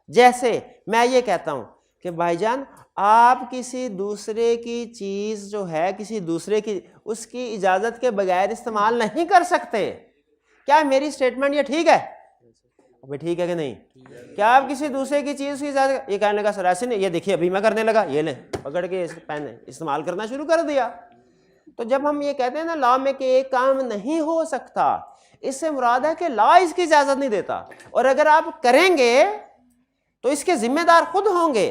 जैसे मैं ये कहता हूं कि भाईजान आप किसी दूसरे की चीज जो है, किसी दूसरे की, उसकी इजाजत के बगैर इस्तेमाल नहीं कर सकते। क्या मेरी स्टेटमेंट ये ठीक है? अबे ठीक है कि नहीं? क्या आप किसी दूसरे की चीज की इजाजत, ये कहने लगा सर ऐसे नहीं, ये देखिए अभी मैं करने लगा, ये ले पकड़ के पेन इस्तेमाल करना शुरू कर दिया। तो जब हम ये कहते हैं ना लॉ में कि एक काम नहीं हो सकता, इससे मुराद है कि लॉ इसकी इजाजत नहीं देता, और अगर आप करेंगे तो इसके जिम्मेदार खुद होंगे,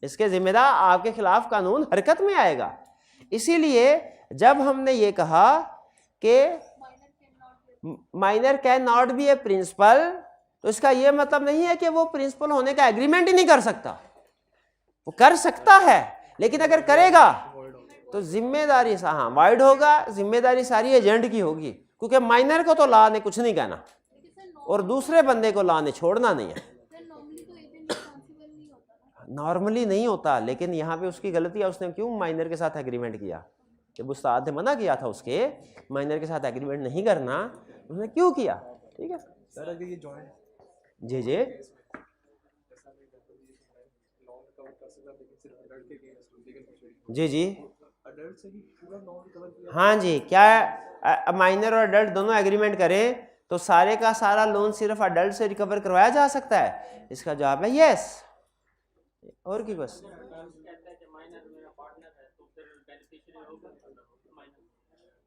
इसके जिम्मेदार आपके खिलाफ कानून हरकत में आएगा। इसीलिए जब हमने ये कहा कि minor can not be a principal, तो इसका यह मतलब नहीं है कि वो प्रिंसिपल होने का एग्रीमेंट ही नहीं कर सकता, वो कर सकता है, लेकिन अगर करेगा तो जिम्मेदारी हाँ वाइड होगा, जिम्मेदारी सारी एजेंट की होगी, क्योंकि माइनर को तो लॉ ने कुछ नहीं कहना और दूसरे बंदे को लॉ ने छोड़ना नहीं है। नॉर्मली नहीं होता, लेकिन यहाँ पे उसकी गलती है, उसने क्यों माइनर के साथ एग्रीमेंट किया? जब उस्ताद ने मना किया था उसके माइनर के साथ एग्रीमेंट नहीं करना, उसने क्यों किया? ठीक है सर, अगर ये जॉइंट जी जी जी जी अडल्ट से ही पूरा लॉ रिकवर किया। हाँ जी, क्या माइनर और अडल्ट दोनों एग्रीमेंट करें तो सारे का सारा लोन सिर्फ अडल्ट से रिकवर करवाया जा सकता है? इसका जवाब है यस। और की बस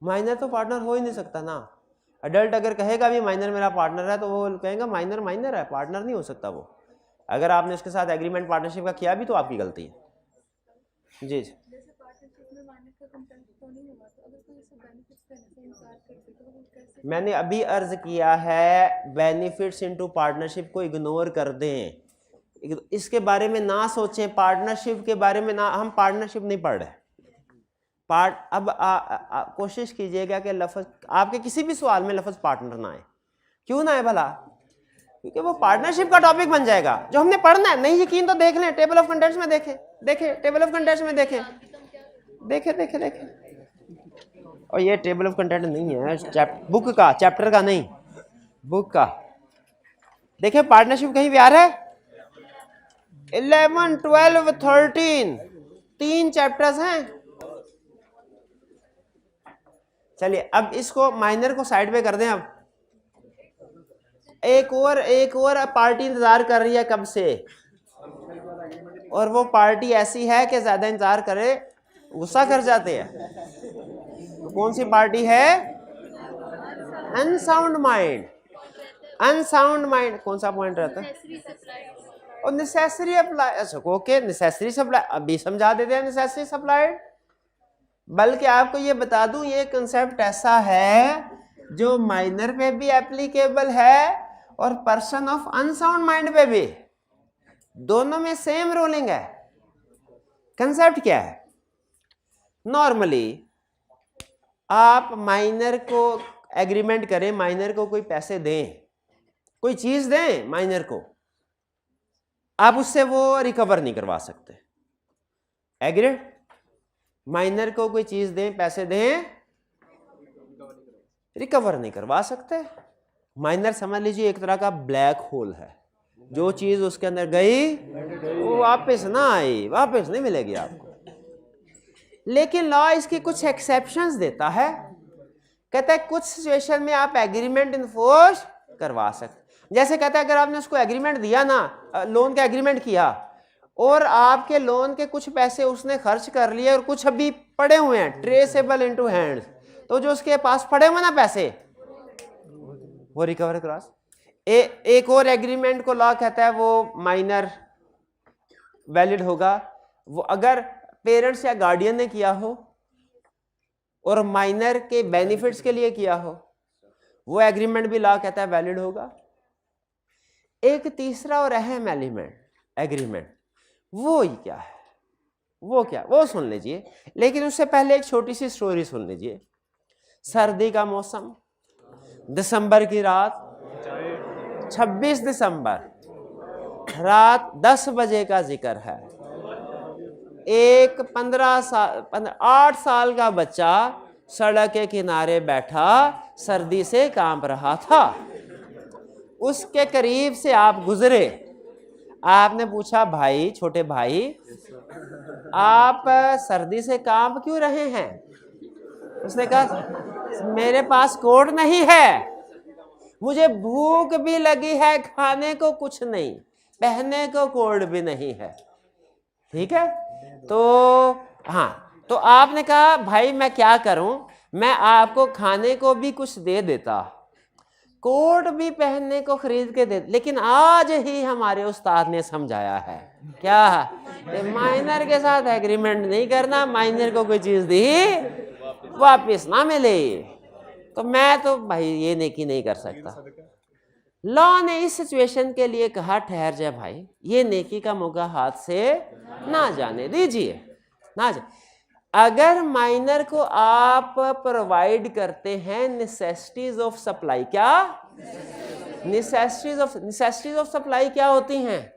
माइनर तो पार्टनर हो ही नहीं सकता ना। अडल्ट अगर कहेगा भी माइनर मेरा पार्टनर है तो वो कहेगा माइनर माइनर है, पार्टनर नहीं हो सकता वो। अगर आपने उसके साथ एग्रीमेंट पार्टनरशिप का किया भी तो आपकी गलती है। जी मैंने अभी अर्ज किया है बेनिफिट्स इनटू पार्टनरशिप को इग्नोर कर दें, इसके बारे में ना सोचें, पार्टनरशिप के बारे में ना, हम पार्टनरशिप नहीं पढ़ रहे। अब कोशिश कीजिएगा कि लफ्ज आपके किसी भी सवाल में लफ्ज पार्टनर ना आए। क्यों ना आए भला? क्योंकि वो पार्टनरशिप का टॉपिक बन जाएगा जो हमने पढ़ना है। नहीं यकीन तो देख लें, टेबल ऑफ कंटेंट्स में देखें, टेबल ऑफ कंटेंट्स में देखें, देखें। और ये टेबल ऑफ कंटेंट नहीं है बुक का, चैप्टर का नहीं, बुक का। देखें पार्टनरशिप कहीं भी आ रहा है? 11, 12, 13 3 चैप्टर्स हैं। चलिए अब इसको माइनर को साइड पे कर दें। अब एक और पार्टी इंतजार कर रही है कब से, और वो पार्टी ऐसी है कि ज्यादा इंतजार करे गुस्सा कर जाते हैं। तो कौन सी पार्टी है? Unsound mind. अनसाउंड माइंड कौन सा पॉइंट रहता है? और नेसेसरी अप्लाई। अच्छा ओके, नेसेसरी सप्लाई अभी समझा देते हैं। नेसेसरी सप्लाइड, बल्कि आपको ये बता दूं ये कंसेप्ट ऐसा है जो माइनर पे भी एप्लीकेबल है और पर्सन ऑफ अनसाउंड माइंड पे भी, दोनों में सेम रूलिंग है। कंसेप्ट क्या है? नॉर्मली आप माइनर को एग्रीमेंट करें, माइनर को कोई पैसे दें, कोई चीज दें माइनर को, आप उससे वो रिकवर नहीं करवा सकते। एग्रीड? माइनर को कोई चीज दें, पैसे दें, रिकवर नहीं करवा सकते। माइनर समझ लीजिए एक तरह का ब्लैक होल है, जो चीज उसके अंदर गई वो वापस ना आई, वापस नहीं मिलेगी आपको। लेकिन लॉ इसकी कुछ एक्सेप्शंस देता है, कहता है कुछ सिचुएशन में आप एग्रीमेंट इन्फोर्स करवा सकते। जैसे कहता है अगर आपने उसको एग्रीमेंट दिया ना, लोन का एग्रीमेंट किया और आपके लोन के कुछ पैसे उसने खर्च कर लिए और कुछ अभी पड़े हुए हैं, ट्रेसेबल इनटू हैंड्स, तो जो उसके पास पड़े हुए ना पैसे वो रिकवर क्रॉस। एक और एग्रीमेंट को लॉ कहता है वो माइनर वैलिड होगा, वो अगर पेरेंट्स या गार्डियन ने किया हो और माइनर के बेनिफिट्स के लिए किया हो, वो एग्रीमेंट भी लॉ कहता है वैलिड होगा। एक तीसरा और अहम एग्रीमेंट वो ही क्या है, वो क्या, वो सुन लीजिए। लेकिन उससे पहले एक छोटी सी स्टोरी सुन लीजिए। सर्दी का मौसम, दिसंबर की रात, 26 दिसंबर रात 10 बजे का जिक्र है। एक 8 साल का बच्चा सड़क के किनारे बैठा सर्दी से कांप रहा था। उसके करीब से आप गुजरे, आपने पूछा भाई, छोटे भाई आप सर्दी से कांप क्यों रहे हैं? उसने कहा मेरे पास कोट नहीं है, मुझे भूख भी लगी है, खाने को कुछ नहीं, पहनने को कोट भी नहीं है। ठीक है, तो हाँ, तो आपने कहा भाई मैं क्या करूं, मैं आपको खाने को भी कुछ दे देता, कोट भी पहनने को खरीद के दे, लेकिन आज ही हमारे उस्ताद ने समझाया है क्या, माइनर के साथ एग्रीमेंट नहीं करना, माइनर को कोई चीज दी वापस ना मिले, तो मैं तो भाई ये नेकी नहीं कर सकता। लॉ ने इस सिचुएशन के लिए कहा ठहर जाए भाई, ये नेकी का मौका हाथ से ना जाने दीजिए, ना जाए। अगर माइनर को आप प्रोवाइड करते हैं नेसेसिटीज ऑफ सप्लाई, क्या नेसेसिटीज ऑफ सप्लाई क्या होती हैं?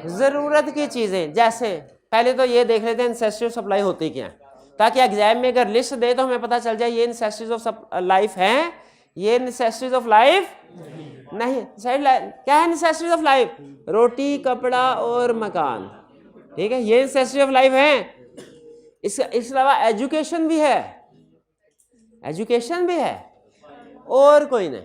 जरूरत की चीजें। जैसे पहले तो ये देख लेते हैं नेसेसिटी ऑफ सप्लाई होती क्या है, ताकि एग्जाम में अगर लिस्ट दे तो हमें पता चल जाए ये नेसेसिटीज ऑफ लाइफ हैं, ये नेसेसिटीज ऑफ लाइफ नहीं। क्या है नेसेसिटीज ऑफ लाइफ? रोटी, कपड़ा और मकान। ठीक है, ये नेसेसिटी ऑफ लाइफ है। इसके अलावा एजुकेशन भी है, एजुकेशन भी है, और कोई नहीं।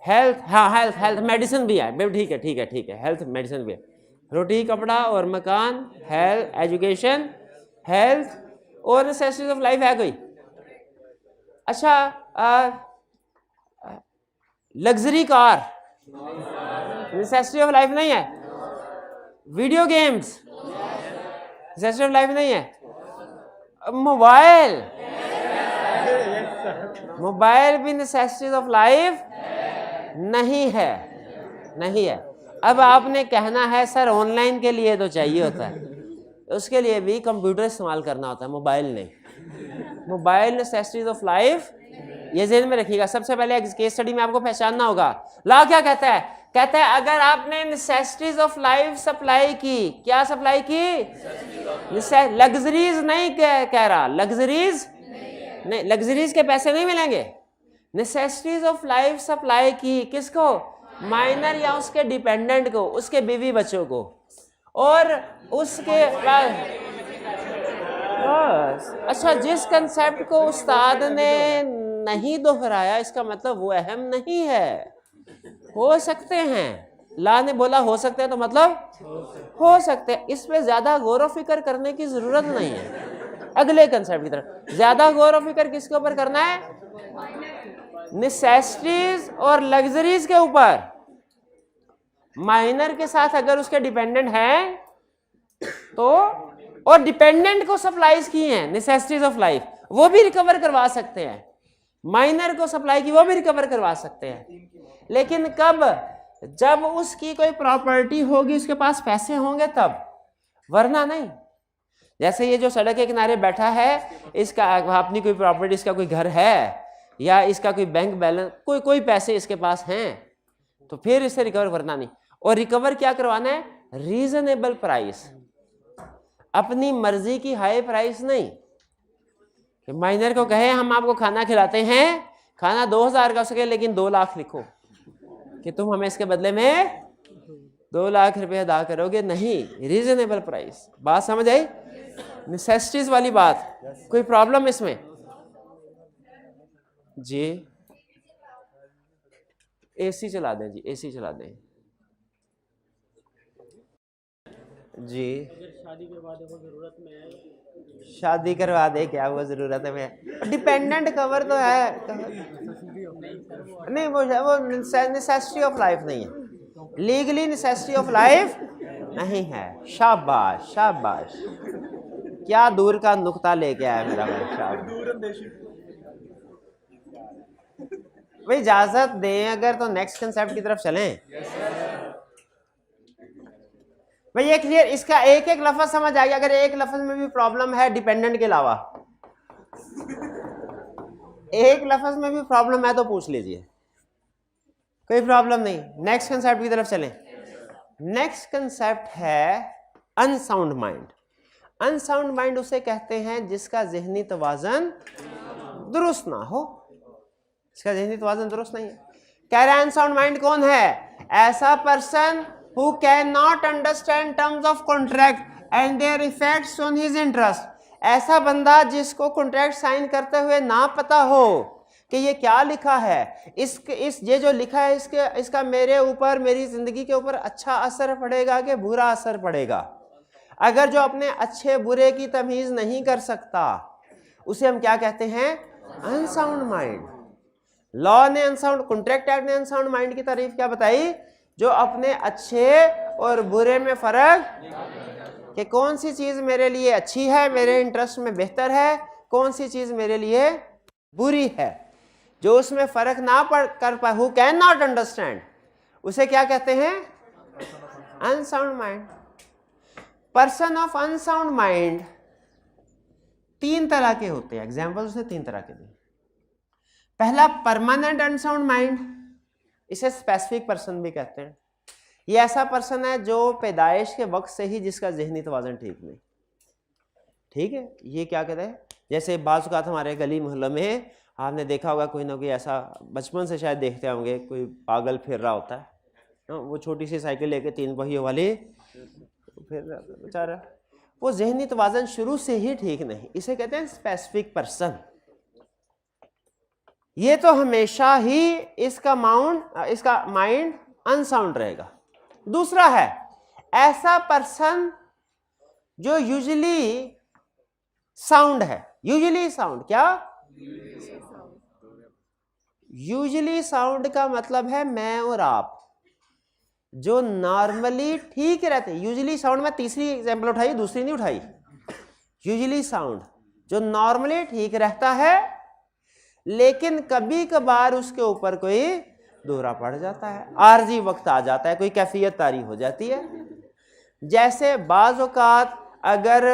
हेल्थ, हाँ हेल्थ मेडिसिन भी है, ठीक है ठीक है ठीक है, हेल्थ मेडिसिन भी है। रोटी, कपड़ा और मकान, हेल्थ, एजुकेशन, हेल्थ और नेसेसिटीज ऑफ लाइफ है कोई? अच्छा, luxury car necessity of life नहीं है। Video games necessity of life नहीं है। मोबाइल भी नेसेसिटीज ऑफ लाइफ नहीं है, नहीं है। अब आपने कहना है सर ऑनलाइन के लिए तो चाहिए होता है, उसके लिए भी कंप्यूटर इस्तेमाल करना होता है, मोबाइल नहीं। मोबाइल नेसेसिटीज ऑफ लाइफ, ये ज़हन में रखिएगा। सबसे पहले केस स्टडी में आपको पहचानना होगा लॉ क्या कहता है। कहता है अगर आपने नेसेसिटीज ऑफ लाइफ सप्लाई की, क्या सप्लाई की? लग्जरीज नहीं कह रहा, लग्जरीज नहीं, लग्जरीज के पैसे नहीं मिलेंगे। नेसेसिटीज ऑफ लाइफ सप्लाई की किसको? माइनर या उसके डिपेंडेंट को, उसके बीवी बच्चों को, और उसके बाद अच्छा, जिस कंसेप्ट को उस्ताद ने नहीं दोहराया इसका मतलब वो अहम नहीं है। हो सकते हैं, ला ने बोला हो सकते हैं तो मतलब हो सकते हैं, इस पे ज्यादा गौर व फिक्र करने की जरूरत नहीं है। अगले कंसेप्ट की तरफ ज्यादा गौर व फिक्र किसके ऊपर करना है? नेसेसिटीज और लग्जरीज के ऊपर। माइनर के साथ अगर उसके डिपेंडेंट हैं तो, और डिपेंडेंट को सप्लाईज की हैं नेसेसिटीज ऑफ लाइफ, वो भी रिकवर करवा सकते हैं। माइनर को सप्लाई की वो भी रिकवर करवा सकते हैं, लेकिन कब? जब उसकी कोई प्रॉपर्टी होगी, उसके पास पैसे होंगे तब, वरना नहीं। जैसे ये जो सड़क के किनारे बैठा है, इसका अपनी कोई प्रॉपर्टी, इसका कोई घर है या इसका कोई बैंक बैलेंस, कोई पैसे इसके पास हैं, तो फिर इससे रिकवर करना नहीं। और रिकवर क्या करवाना है? रीजनेबल प्राइस, अपनी मर्जी की हाई प्राइस नहीं। कि माइनर को कहे हम आपको खाना खिलाते हैं, खाना 2000 का हो सके लेकिन 2 लाख लिखो कि तुम हमें इसके बदले में 2 लाख रुपए अदा करोगे, नहीं, रीजनेबल प्राइस। बात समझ आई? नेसेसिटीज वाली बात, कोई प्रॉब्लम इसमें? जी एसी चला दें, जी एसी चला दें जी। शादी के बाद देखो जरूरत में है, शादी करवा दे, क्या वो जरूरत है में? डिपेंडेंट कवर तो है, नहीं वो नेसेसिटी ऑफ लाइफ नहीं है, लीगली नेसेसिटी ऑफ लाइफ नहीं है। शाबाश शाबाश, क्या दूर का नुक्ता लेके आया मेरा भाई, शाबाश भाई। इजाजत दें अगर तो नेक्स्ट कंसेप्ट की तरफ चलें भाई। ये क्लियर, इसका एक एक लफ्ज समझ आ गया? अगर एक लफ्ज में भी प्रॉब्लम है डिपेंडेंट के अलावा, एक लफ्ज में भी प्रॉब्लम है तो पूछ लीजिए, कोई प्रॉब्लम नहीं। नेक्स्ट कंसेप्ट की तरफ चलें। नेक्स्ट कंसेप्ट है अनसाउंड माइंड। अनसाउंड माइंड उसे कहते हैं जिसका ज़हनी तवाज़न दुरुस्त ना हो, इसका ज़हनी तवाज़न दुरुस्त नहीं है। कह रहा है अनसाउंड माइंड कौन है? ऐसा person who cannot understand terms of contract and their effects on his interest। ऐसा बंदा जिसको कॉन्ट्रैक्ट साइन करते हुए ना पता हो कि ये क्या लिखा है, ये जो लिखा है इसका मेरे ऊपर, मेरी जिंदगी के ऊपर अच्छा असर पड़ेगा कि बुरा असर पड़ेगा। अगर जो अपने अच्छे बुरे की तमीज नहीं कर सकता उसे हम क्या कहते हैं? Unsound mind. लॉ ने अनसाउंड, कॉन्ट्रैक्ट एक्ट ने अनसाउंड माइंड की तारीफ क्या बताई? जो अपने अच्छे और बुरे में फर्क, कि कौन सी चीज मेरे लिए अच्छी है, मेरे इंटरेस्ट में बेहतर है, कौन सी चीज मेरे लिए बुरी है, जो उसमें फर्क ना कर पाए, हु कैन नॉट अंडरस्टैंड, उसे क्या कहते हैं? Unsound mind. Person of unsound mind 3 तरह के होते हैं। एग्जाम्पल उसने 3 तरह के दिए। पहला परमानेंट अनसाउंड माइंड, इसे स्पेसिफिक पर्सन भी कहते हैं। ये ऐसा पर्सन है जो पैदाइश के वक्त से ही जिसका ज़हनी तवाज़न ठीक नहीं, ठीक है। ये क्या कहते हैं? जैसे बाज़ औक़ात हमारे गली मोहल्लों में आपने देखा होगा कोई ना कोई ऐसा, बचपन से शायद देखते होंगे, कोई पागल फिर रहा होता है, वो छोटी सी साइकिल लेके 3 पहियों वाली फिर बेचारा, वो ज़हनी तवाज़न शुरू से ही ठीक नहीं, इसे कहते हैं स्पेसिफिक पर्सन। ये तो हमेशा ही इसका माइंड अनसाउंड रहेगा। दूसरा है ऐसा पर्सन जो यूजुअली साउंड है। यूजुअली साउंड क्या? यूजुअली साउंड का मतलब है मैं और आप, जो नॉर्मली ठीक रहते हैं। यूजुअली साउंड में तीसरी एग्जांपल उठाई, दूसरी नहीं उठाई। यूजुअली साउंड जो नॉर्मली ठीक रहता है, लेकिन कभी कभार उसके ऊपर कोई दौरा पड़ जाता है, आर्जी वक्त आ जाता है, कोई कैफियत तारी हो जाती है। जैसे बाज़ औक़ात अगर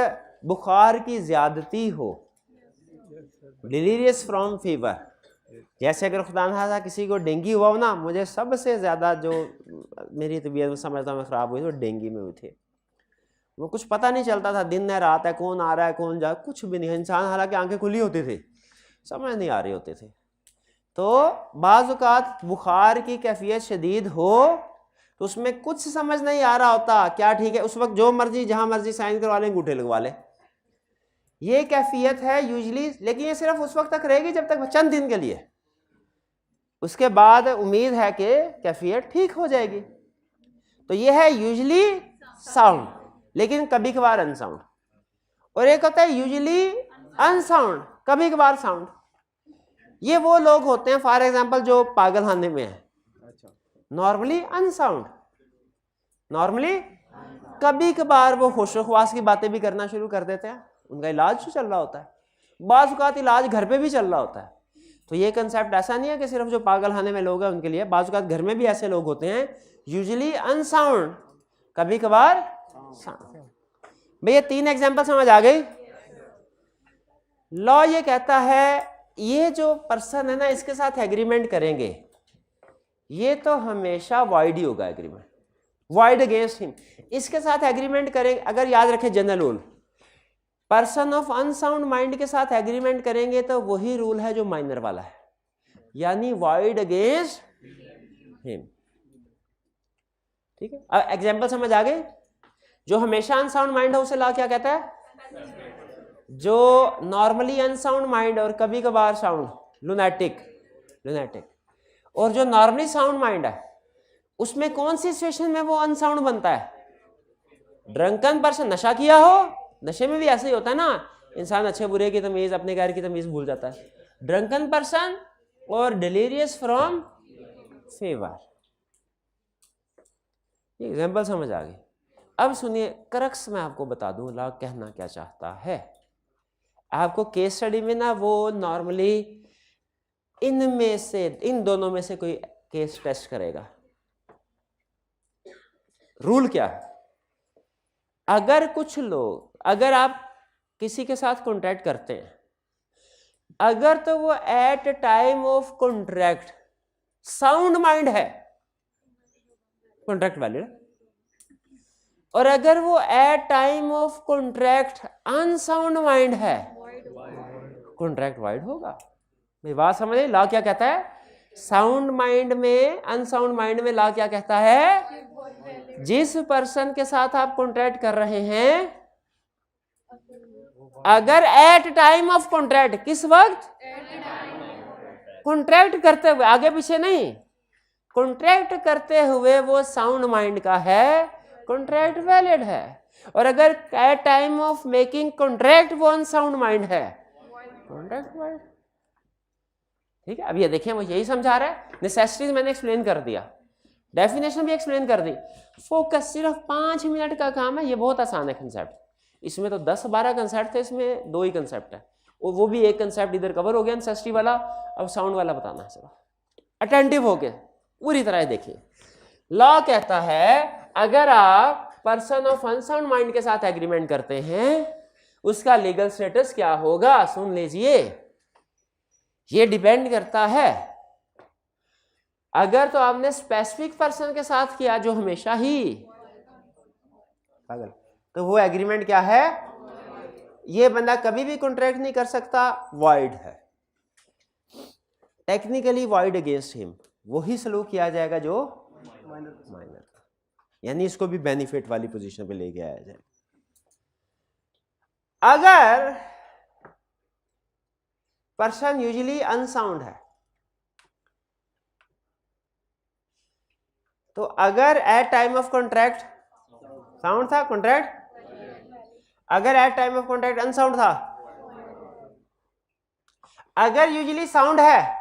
बुखार की ज़्यादती हो, डिलीरियस फ्रॉम फीवर, जैसे अगर खुदा न खास्ता किसी को डेंगू हुआ हो ना, मुझे सबसे ज़्यादा जो मेरी तबीयत में समझता मैं ख़राब हुई तो डेंगू में हुई थी। वो कुछ पता नहीं चलता था, दिन है रात है, कौन आ रहा है कौन जा, कुछ भी नहीं। इंसान हालांकि आंखें खुली होती थी, समझ नहीं आ रही होते थे। तो बाज़ औक़ात बुखार की कैफियत शदीद हो तो उसमें कुछ समझ नहीं आ रहा होता क्या ठीक है, उस वक्त जो मर्जी जहाँ मर्जी साइन करवा लें, अंगूठे लगवा लें। ये कैफियत है यूजली, लेकिन ये सिर्फ उस वक्त तक रहेगी जब तक चंद दिन के लिए, उसके बाद उम्मीद है कि कैफियत ठीक हो जाएगी। तो ये है यूजली साउंड, लेकिन कभी कभार अनसाउंड। और एक होता है यूजली अनसाउंड, कभी कभार साउंड। ये वो लोग होते हैं फॉर एग्जांपल जो पागल खाने में है, नॉर्मली अनसाउंड, नॉर्मली कभी कभार वो होशोखवास की बातें भी करना शुरू कर देते हैं, उनका इलाज चल रहा होता है, बाज़ औक़ात इलाज घर पे भी चल रहा होता है। तो ये कंसेप्ट ऐसा नहीं है कि सिर्फ जो पागल खाने में लोग हैं उनके लिए, बाज़ औक़ात घर में भी ऐसे लोग होते हैं, यूजुअली अनसाउंड, कभी कभार साउंड। भैया 3 एग्जाम्पल समझ आ गई। लॉ ये कहता है ये जो पर्सन है ना, इसके साथ एग्रीमेंट करेंगे, ये तो हमेशा वॉइड ही होगा एग्रीमेंट, वाइड अगेंस्ट हिम। इसके साथ एग्रीमेंट करेंगे, अगर याद रखें general rule, person of unsound mind के साथ एग्रीमेंट करेंगे तो वही रूल है जो माइनर वाला है, यानी वाइड अगेंस्ट हिम। ठीक है, अब एग्जांपल समझ आ गए। जो हमेशा अनसाउंड माइंड है उसे लॉ क्या कहता है? जो नॉर्मली अनसाउंड माइंड और कभी कभार साउंड, लुनैटिक। और जो नॉर्मली साउंड माइंड है उसमें कौन सी सिचुएशन में वो अनसाउंड बनता है? ड्रंकन पर्सन, नशा किया हो, नशे में भी ऐसे ही होता है ना, इंसान अच्छे बुरे की तमीज, अपने गैर की तमीज भूल जाता है। ड्रंकन पर्सन और डिलीरियस फ्रॉम फेवर। एग्जाम्पल समझ आ गई। अब सुनिए, क्रक्स मैं आपको बता दूं लॉ कहना क्या चाहता है। आपको केस स्टडी में ना वो नॉर्मली इनमें से, इन दोनों में से कोई केस टेस्ट करेगा। रूल क्या है? अगर कुछ लोग, अगर आप किसी के साथ कॉन्ट्रैक्ट करते हैं, अगर तो वो at time of contract sound mind है, कॉन्ट्रैक्ट वैलिड। और अगर वो at time of contract unsound mind है, कॉन्ट्रैक्ट वाइड होगा। मेरी बात समझे? लॉ क्या कहता है? साउंड माइंड में, अनसाउंड माइंड में लॉ क्या कहता है? जिस पर्सन के साथ आप कॉन्ट्रैक्ट कर रहे हैं, अगर एट टाइम ऑफ कॉन्ट्रैक्ट, किस वक्त? कॉन्ट्रैक्ट करते हुए, आगे पीछे नहीं, कॉन्ट्रैक्ट करते हुए वो साउंड माइंड का है, कॉन्ट्रैक्ट वैलिड है। और अगर at time of making contract वो अनसाउंड माइंड है, कॉन्ट्रैक्ट वाइड। ठीक है, अब ये देखिए वो यही समझा रहा है। नेसेसिटीज मैंने एक्सप्लेन कर दिया, डेफिनेशन भी एक्सप्लेन कर दी। फोकस सिर्फ 5 मिनट का काम है, ये बहुत आसान है कंसेप्ट। इसमें तो 10-12 कंसेप्ट थे, इसमें 2 ही कंसेप्ट है, और वो भी एक कंसेप्ट इधर कवर हो गया नेसेसिटी वाला। अब साउंड वाला बताना है, चलो अटेंटिव होके पूरी तरह देखिए। लॉ कहता है अगर आप पर्सन ऑफ अनसाउंड माइंड के साथ एग्रीमेंट करते हैं, उसका लीगल स्टेटस क्या होगा? सुन लीजिए, ये डिपेंड करता है। अगर तो आपने स्पेसिफिक पर्सन के साथ किया जो हमेशा ही पागल, तो वो एग्रीमेंट क्या है? ये बंदा कभी भी कॉन्ट्रैक्ट नहीं कर सकता, वाइड है, टेक्निकली वाइड अगेंस्ट हिम। वही सलूक किया जाएगा जो माइनर, यानी इसको भी बेनिफिट वाली पोजीशन पे लेके आया जाए। अगर पर्सन यूजुअली अनसाउंड है, तो अगर at time of contract sound था, कॉन्ट्रैक्ट, अगर at time of contract unsound था, अगर यूजुअली साउंड है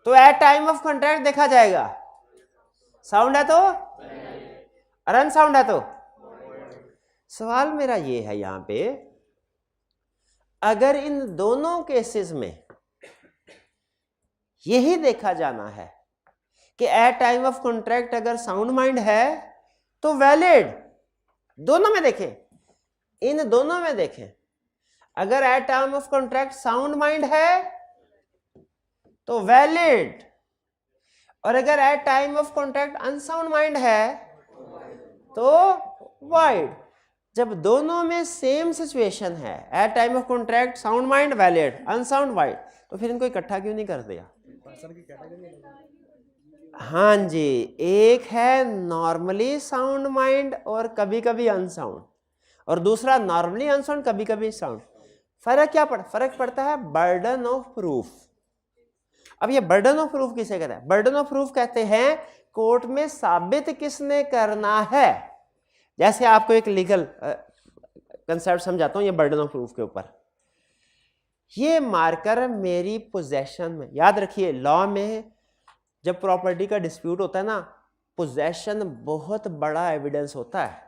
तो एट टाइम ऑफ कॉन्ट्रैक्ट देखा जाएगा, साउंड है तो, और अनसाउंड है तो। सवाल मेरा ये है यहां पे, अगर इन दोनों केसेस में यही देखा जाना है कि एट टाइम ऑफ कॉन्ट्रैक्ट अगर साउंड माइंड है तो वैलिड, दोनों में देखें, इन दोनों में देखें, अगर at time of contract sound mind है तो वैलिड, और अगर at time of contract unsound mind है तो वाइड। जब दोनों में सेम सिचुएशन है, at time of contract sound mind valid, unsound void, तो फिर इनको इकट्ठा क्यों नहीं कर दिया? हाँ जी, एक है नॉर्मली साउंड माइंड और कभी कभी अनसाउंड, और दूसरा नॉर्मली अनसाउंड कभी कभी साउंड। फर्क क्या फर्क पड़ता है? Burden of proof. अब ये बर्डन ऑफ प्रूफ किसे कहते हैं? बर्डन ऑफ प्रूफ कहते हैं कोर्ट में साबित किसने करना है। जैसे आपको एक लीगल कंसेप्ट समझाता हूं, ये बर्डन ऑफ प्रूफ के ऊपर। ये मार्कर मेरी पोजेशन में, याद रखिए लॉ में जब प्रॉपर्टी का डिस्प्यूट होता है ना, पोजेशन बहुत बड़ा एविडेंस होता है।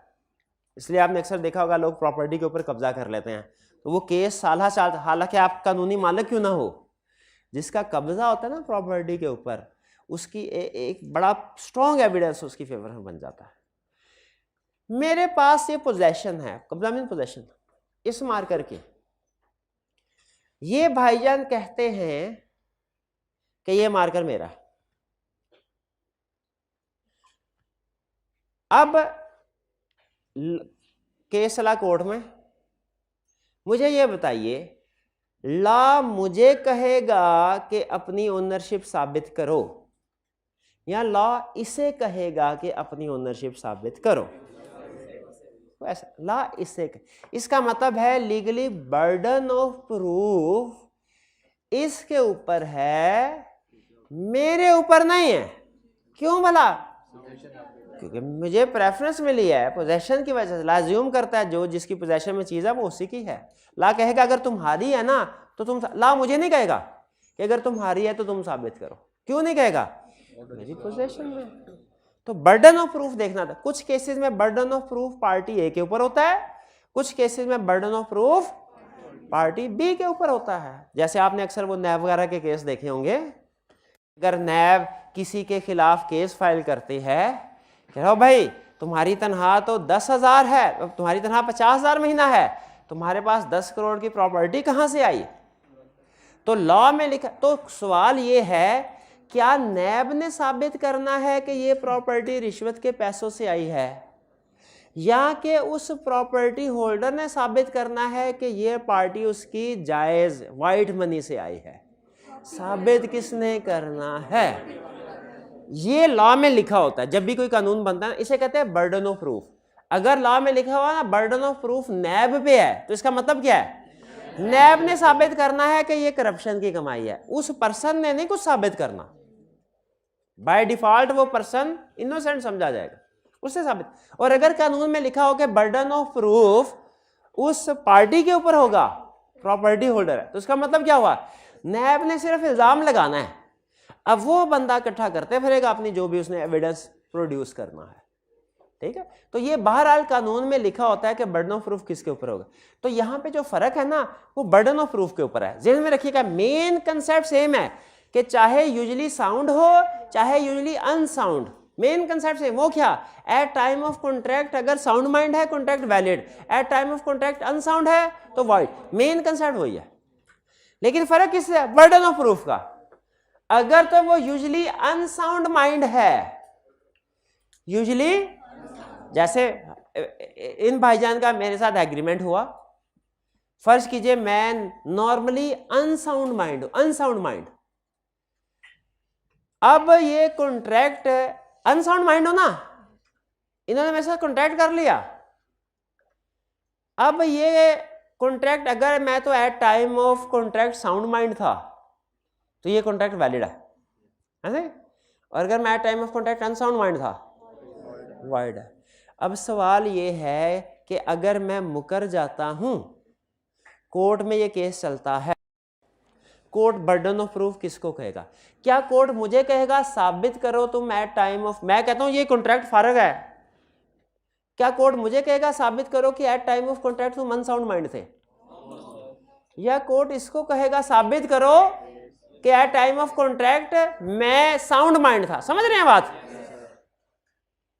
इसलिए आपने अक्सर देखा होगा लोग प्रॉपर्टी के ऊपर कब्जा कर लेते हैं, तो वो केस साल, हालांकि आप कानूनी मालिक क्यों ना हो, जिसका कब्जा होता है ना प्रॉपर्टी के ऊपर, उसकी एक बड़ा स्ट्रॉन्ग एविडेंस उसकी फेवर में बन जाता है। मेरे पास ये पोजेशन है, कब्जा मीन पोजेशन, इस मार्कर की। ये भाईजान कहते हैं कि ये मार्कर मेरा, अब केस चला कोर्ट में, मुझे ये बताइए, लॉ मुझे कहेगा कि अपनी ओनरशिप साबित करो, या लॉ इसे कहेगा कि अपनी ओनरशिप साबित करो? ऐसा लॉ इससे, इसका मतलब है लीगली बर्डन ऑफ प्रूफ इसके ऊपर है, मेरे ऊपर नहीं है। क्यों भला? क्योंकि मुझे प्रेफरेंस मिली है पोजेशन की वजह से। ला अज्यूम करता है जो जिसकी पोजेशन में चीज है वो उसी की है। ला कहेगा अगर तुम्हारी है ना तो तुम, ला मुझे नहीं कहेगा कि अगर तुम्हारी है तो तुम साबित करो। क्यों नहीं कहेगा? मेरी पोजेशन में। तो बर्डन ऑफ प्रूफ देखना था। कुछ केसेस में burden of proof party A के ऊपर होता है, कुछ केसेस में burden of proof party B के ऊपर होता है। जैसे आपने अक्सर वो नैब वगैरह के केस देखे होंगे, अगर नैब किसी के खिलाफ केस फाइल करती है, कह रहा हो भाई तुम्हारी तनख्वाह तो 10,000 है, तुम्हारी तनख्वाह 50,000 महीना है, तुम्हारे पास 10 करोड़ की प्रॉपर्टी कहां से आई? तो लॉ में लिखा, तो सवाल ये है क्या नैब ने साबित करना है कि ये प्रॉपर्टी रिश्वत के पैसों से आई है, या कि उस प्रॉपर्टी होल्डर ने साबित करना है कि ये पार्टी उसकी जायज वाइट मनी से आई है? साबित किसने करना है? ये लॉ में लिखा होता है। जब भी कोई कानून बनता है इसे कहते हैं बर्डन ऑफ प्रूफ। अगर लॉ में लिखा हुआ ना बर्डन ऑफ प्रूफ नैब पे है तो इसका मतलब क्या है? नैब ने साबित करना है कि ये करप्शन की कमाई है, उस पर्सन ने नहीं कुछ साबित करना। बाय डिफॉल्ट वो पर्सन इनोसेंट समझा जाएगा, उससे साबित। और अगर कानून में लिखा हो कि बर्डन ऑफ प्रूफ उस पार्टी के ऊपर होगा, प्रॉपर्टी होल्डर है, तो उसका मतलब क्या हुआ? नैब ने सिर्फ इल्जाम लगाना है, अब वो बंदा इकट्ठा करते फिरेगा अपनी जो भी उसने एविडेंस प्रोड्यूस करना है। ठीक है, तो ये बहरहाल कानून में लिखा होता है कि बर्डन ऑफ प्रूफ किसके ऊपर होगा। तो यहां पे जो फर्क है ना वो बर्डन ऑफ प्रूफ के ऊपर है। ज़हन में रखिएगा, मेन कंसेप्ट सेम है कि चाहे यूजुअली साउंड हो चाहे usually unsound, main concept same. वो क्या? एट टाइम ऑफ कॉन्ट्रैक्ट अगर साउंड माइंड है contract valid, at time of contract unsound है तो वॉइड। मेन कंसेप्ट वही है, लेकिन फर्क किससे है? बर्डन ऑफ प्रूफ का। अगर तो वो यूजुअली अनसाउंड माइंड है, यूजुअली जैसे इन भाईजान का मेरे साथ एग्रीमेंट हुआ, फर्ज कीजिए मैं नॉर्मली अनसाउंड माइंड, अब ये कॉन्ट्रैक्ट अनसाउंड माइंड हो ना, इन्होंने मेरे साथ कॉन्ट्रैक्ट कर लिया। अब ये कॉन्ट्रैक्ट अगर मैं तो at time of contract sound mind था तो ये कॉन्ट्रैक्ट वैलिड है ऐसे, और अगर मैं at time of contract unsound mind था वाइड है। अब सवाल ये है कि अगर मैं मुकर जाता हूं, कोर्ट में ये केस चलता है, कोर्ट बर्डन ऑफ प्रूफ किसको कहेगा? क्या कोर्ट मुझे कहेगा साबित करो तुम एट टाइम ऑफ, मैं कहता हूं ये कॉन्ट्रैक्ट फारग है, क्या कोर्ट मुझे कहेगा साबित करो कि एट टाइम ऑफ कॉन्ट्रैक्ट तुम अनसाउंड माइंड थे? या कोर्ट इसको कहेगा साबित करो कि एट टाइम ऑफ कॉन्ट्रैक्ट मैं साउंड माइंड था? समझ रहे हैं बात?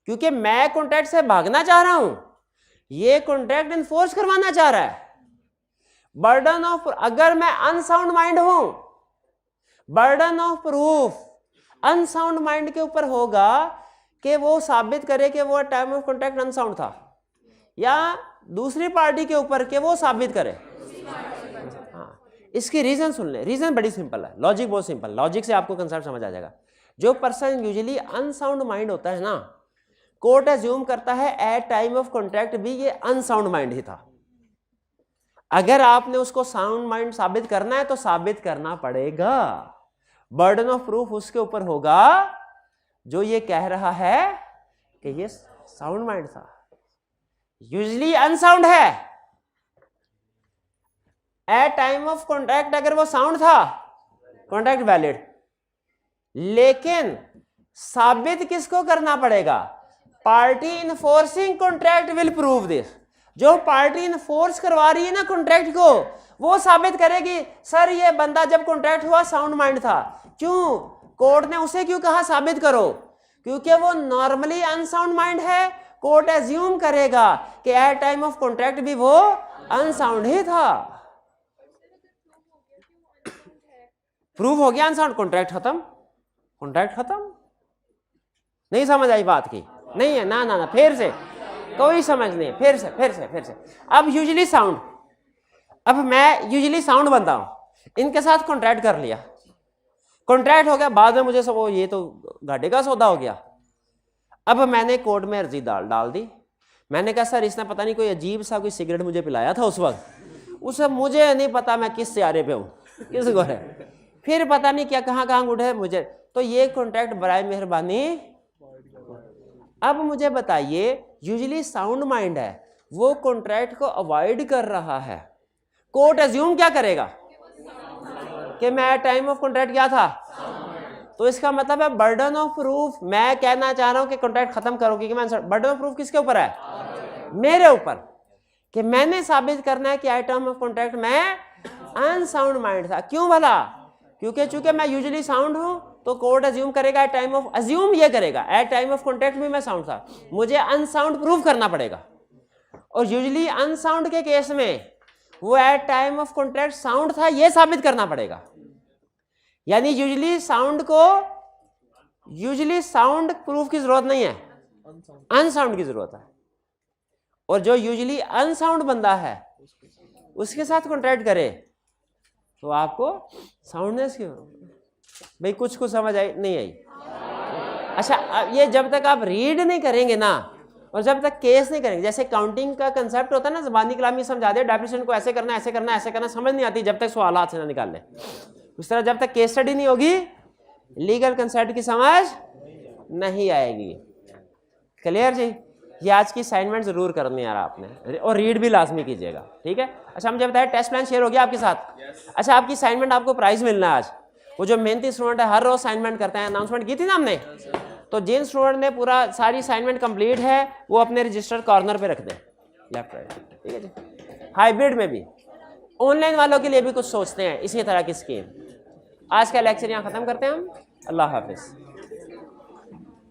क्योंकि मैं कॉन्ट्रैक्ट से भागना चाह रहा हूं, ये कॉन्ट्रैक्ट इन्फोर्स करवाना चाह रहा है। बर्डन ऑफ, अगर मैं अनसाउंड माइंड हूं, burden of proof unsound mind के ऊपर होगा कि वो साबित करे कि वो टाइम ऑफ कॉन्ट्रैक्ट अनसाउंड था, या दूसरी पार्टी के ऊपर कि वो साबित करे। हाँ, इसकी रीजन सुन ले। रीजन बड़ी सिंपल है, लॉजिक बहुत सिंपल, लॉजिक से आपको कंसेप्ट समझ आ जाएगा। जो पर्सन यूजुअली अनसाउंड माइंड होता है ना, कोर्ट एज्यूम करता है एट टाइम ऑफ कॉन्ट्रैक्ट भी ये अनसाउंड माइंड ही था। अगर आपने उसको साउंड माइंड साबित करना है तो साबित करना पड़ेगा। बर्डन ऑफ प्रूफ उसके ऊपर होगा जो ये कह रहा है कि ये साउंड माइंड था, यूजुअली अनसाउंड है। एट टाइम ऑफ कॉन्ट्रैक्ट अगर वो साउंड था, कॉन्ट्रैक्ट वैलिड। लेकिन साबित किसको करना पड़ेगा? Party enforcing contract will prove this. जो पार्टी इनफोर्स करवा रही है ना कॉन्ट्रैक्ट को, वो साबित करेगी सर ये बंदा जब कॉन्ट्रैक्ट हुआ साउंड माइंड था। क्यों? कोर्ट ने उसे क्यों कहा साबित करो? क्योंकि वो नॉर्मली अनसाउंड माइंड है। कोर्ट एज्यूम करेगा कि एट टाइम ऑफ कॉन्ट्रैक्ट भी वो अनसाउंड ही था। प्रूव हो गया अनसाउंड, कॉन्ट्रैक्ट खत्म। कॉन्ट्रैक्ट खत्म। नहीं समझ आई बात की? नहीं है ना ना ना, फिर से कोई समझ नहीं, फिर से। अब यूजुअली साउंड, अब मैं यूजुअली साउंड बनता हूँ, इनके साथ कॉन्ट्रैक्ट कर लिया, कॉन्ट्रैक्ट हो गया, बाद में मुझे सब वो ये तो घाटे का सौदा हो गया। अब मैंने कोर्ट में अर्जी डाल दी, मैंने कहा सर इसने पता नहीं कोई अजीब सा कोई सिगरेट मुझे पिलाया था उस वक्त, उसे मुझे नहीं पता मैं किस सियारे पे हूँ, किस को है, फिर पता नहीं क्या कहाँ उठे मुझे, तो ये कॉन्ट्रैक्ट बराए मेहरबानी। अब मुझे बताइए यूजुअली साउंड माइंड है, वो कॉन्ट्रैक्ट को अवॉइड कर रहा है, कोर्ट एज्यूम क्या करेगा कि मैं टाइम ऑफ कॉन्ट्रैक्ट क्या था, तो इसका मतलब है बर्डन ऑफ प्रूफ, मैं कहना चाह रहा हूं कि कॉन्ट्रैक्ट खत्म करो, क्योंकि मैं बर्डन ऑफ प्रूफ किसके ऊपर है, मेरे ऊपर, कि मैंने साबित करना है कि आइटम ऑफ कॉन्ट्रैक्ट में अनसाउंड माइंड था। क्यों भला, क्योंकि चूंकि मैं यूजुअली साउंड हूं तो कोर्ट अज्यूम करेगा एट टाइम ऑफ, अज्यूम ये करेगा एट टाइम ऑफ कॉन्ट्रैक्ट भी मैं साउंड था, मुझे अनसाउंड प्रूफ करना पड़ेगा, और यूजुअली अनसाउंड के केस में वो at time of contract sound था ये साबित करना पड़ेगा। यानी यूजुअली साउंड प्रूफ की जरूरत नहीं है, अनसाउंड की जरूरत है, और जो यूजुअली अनसाउंड बंदा है उसके साथ कॉन्ट्रैक्ट करे तो आपको साउंडनेस की, भाई कुछ समझ आई नहीं आई? अच्छा, अब ये जब तक आप रीड नहीं करेंगे ना, और जब तक केस नहीं करेंगे, जैसे काउंटिंग का कंसेप्ट होता है ना, ज़बानी कलामी समझा दे, डेफिनेशन को ऐसे करना ऐसे करना ऐसे करना, समझ नहीं आती जब तक सवाल हाथ से ना निकाल ले, उस तरह जब तक केस स्टडी नहीं होगी लीगल कंसेप्ट की समझ नहीं आएगी। क्लियर जी? ये आज की असाइनमेंट जरूर करनी है आपने, और रीड भी लाजमी कीजिएगा, ठीक है? अच्छा, मुझे बताया टेस्ट प्लान शेयर हो गया आपके साथ? अच्छा, आपकी असाइनमेंट आपको प्राइज मिलना है आज, वो जो मेहनती स्टूडेंट है हर रोज असाइनमेंट करते हैं, अनाउंसमेंट की थी ना हमने, तो जिन स्टूडेंट ने पूरा सारी असाइनमेंट कंप्लीट है वो अपने रजिस्टर कॉर्नर पे रख दें, लेफ्ट राइट, ठीक है जी? हाइब्रिड में भी, ऑनलाइन वालों के लिए भी कुछ सोचते हैं इसी तरह की स्कीम। आज का लेक्चर यहाँ ख़त्म करते हैं हम, अल्लाह हाफिज़।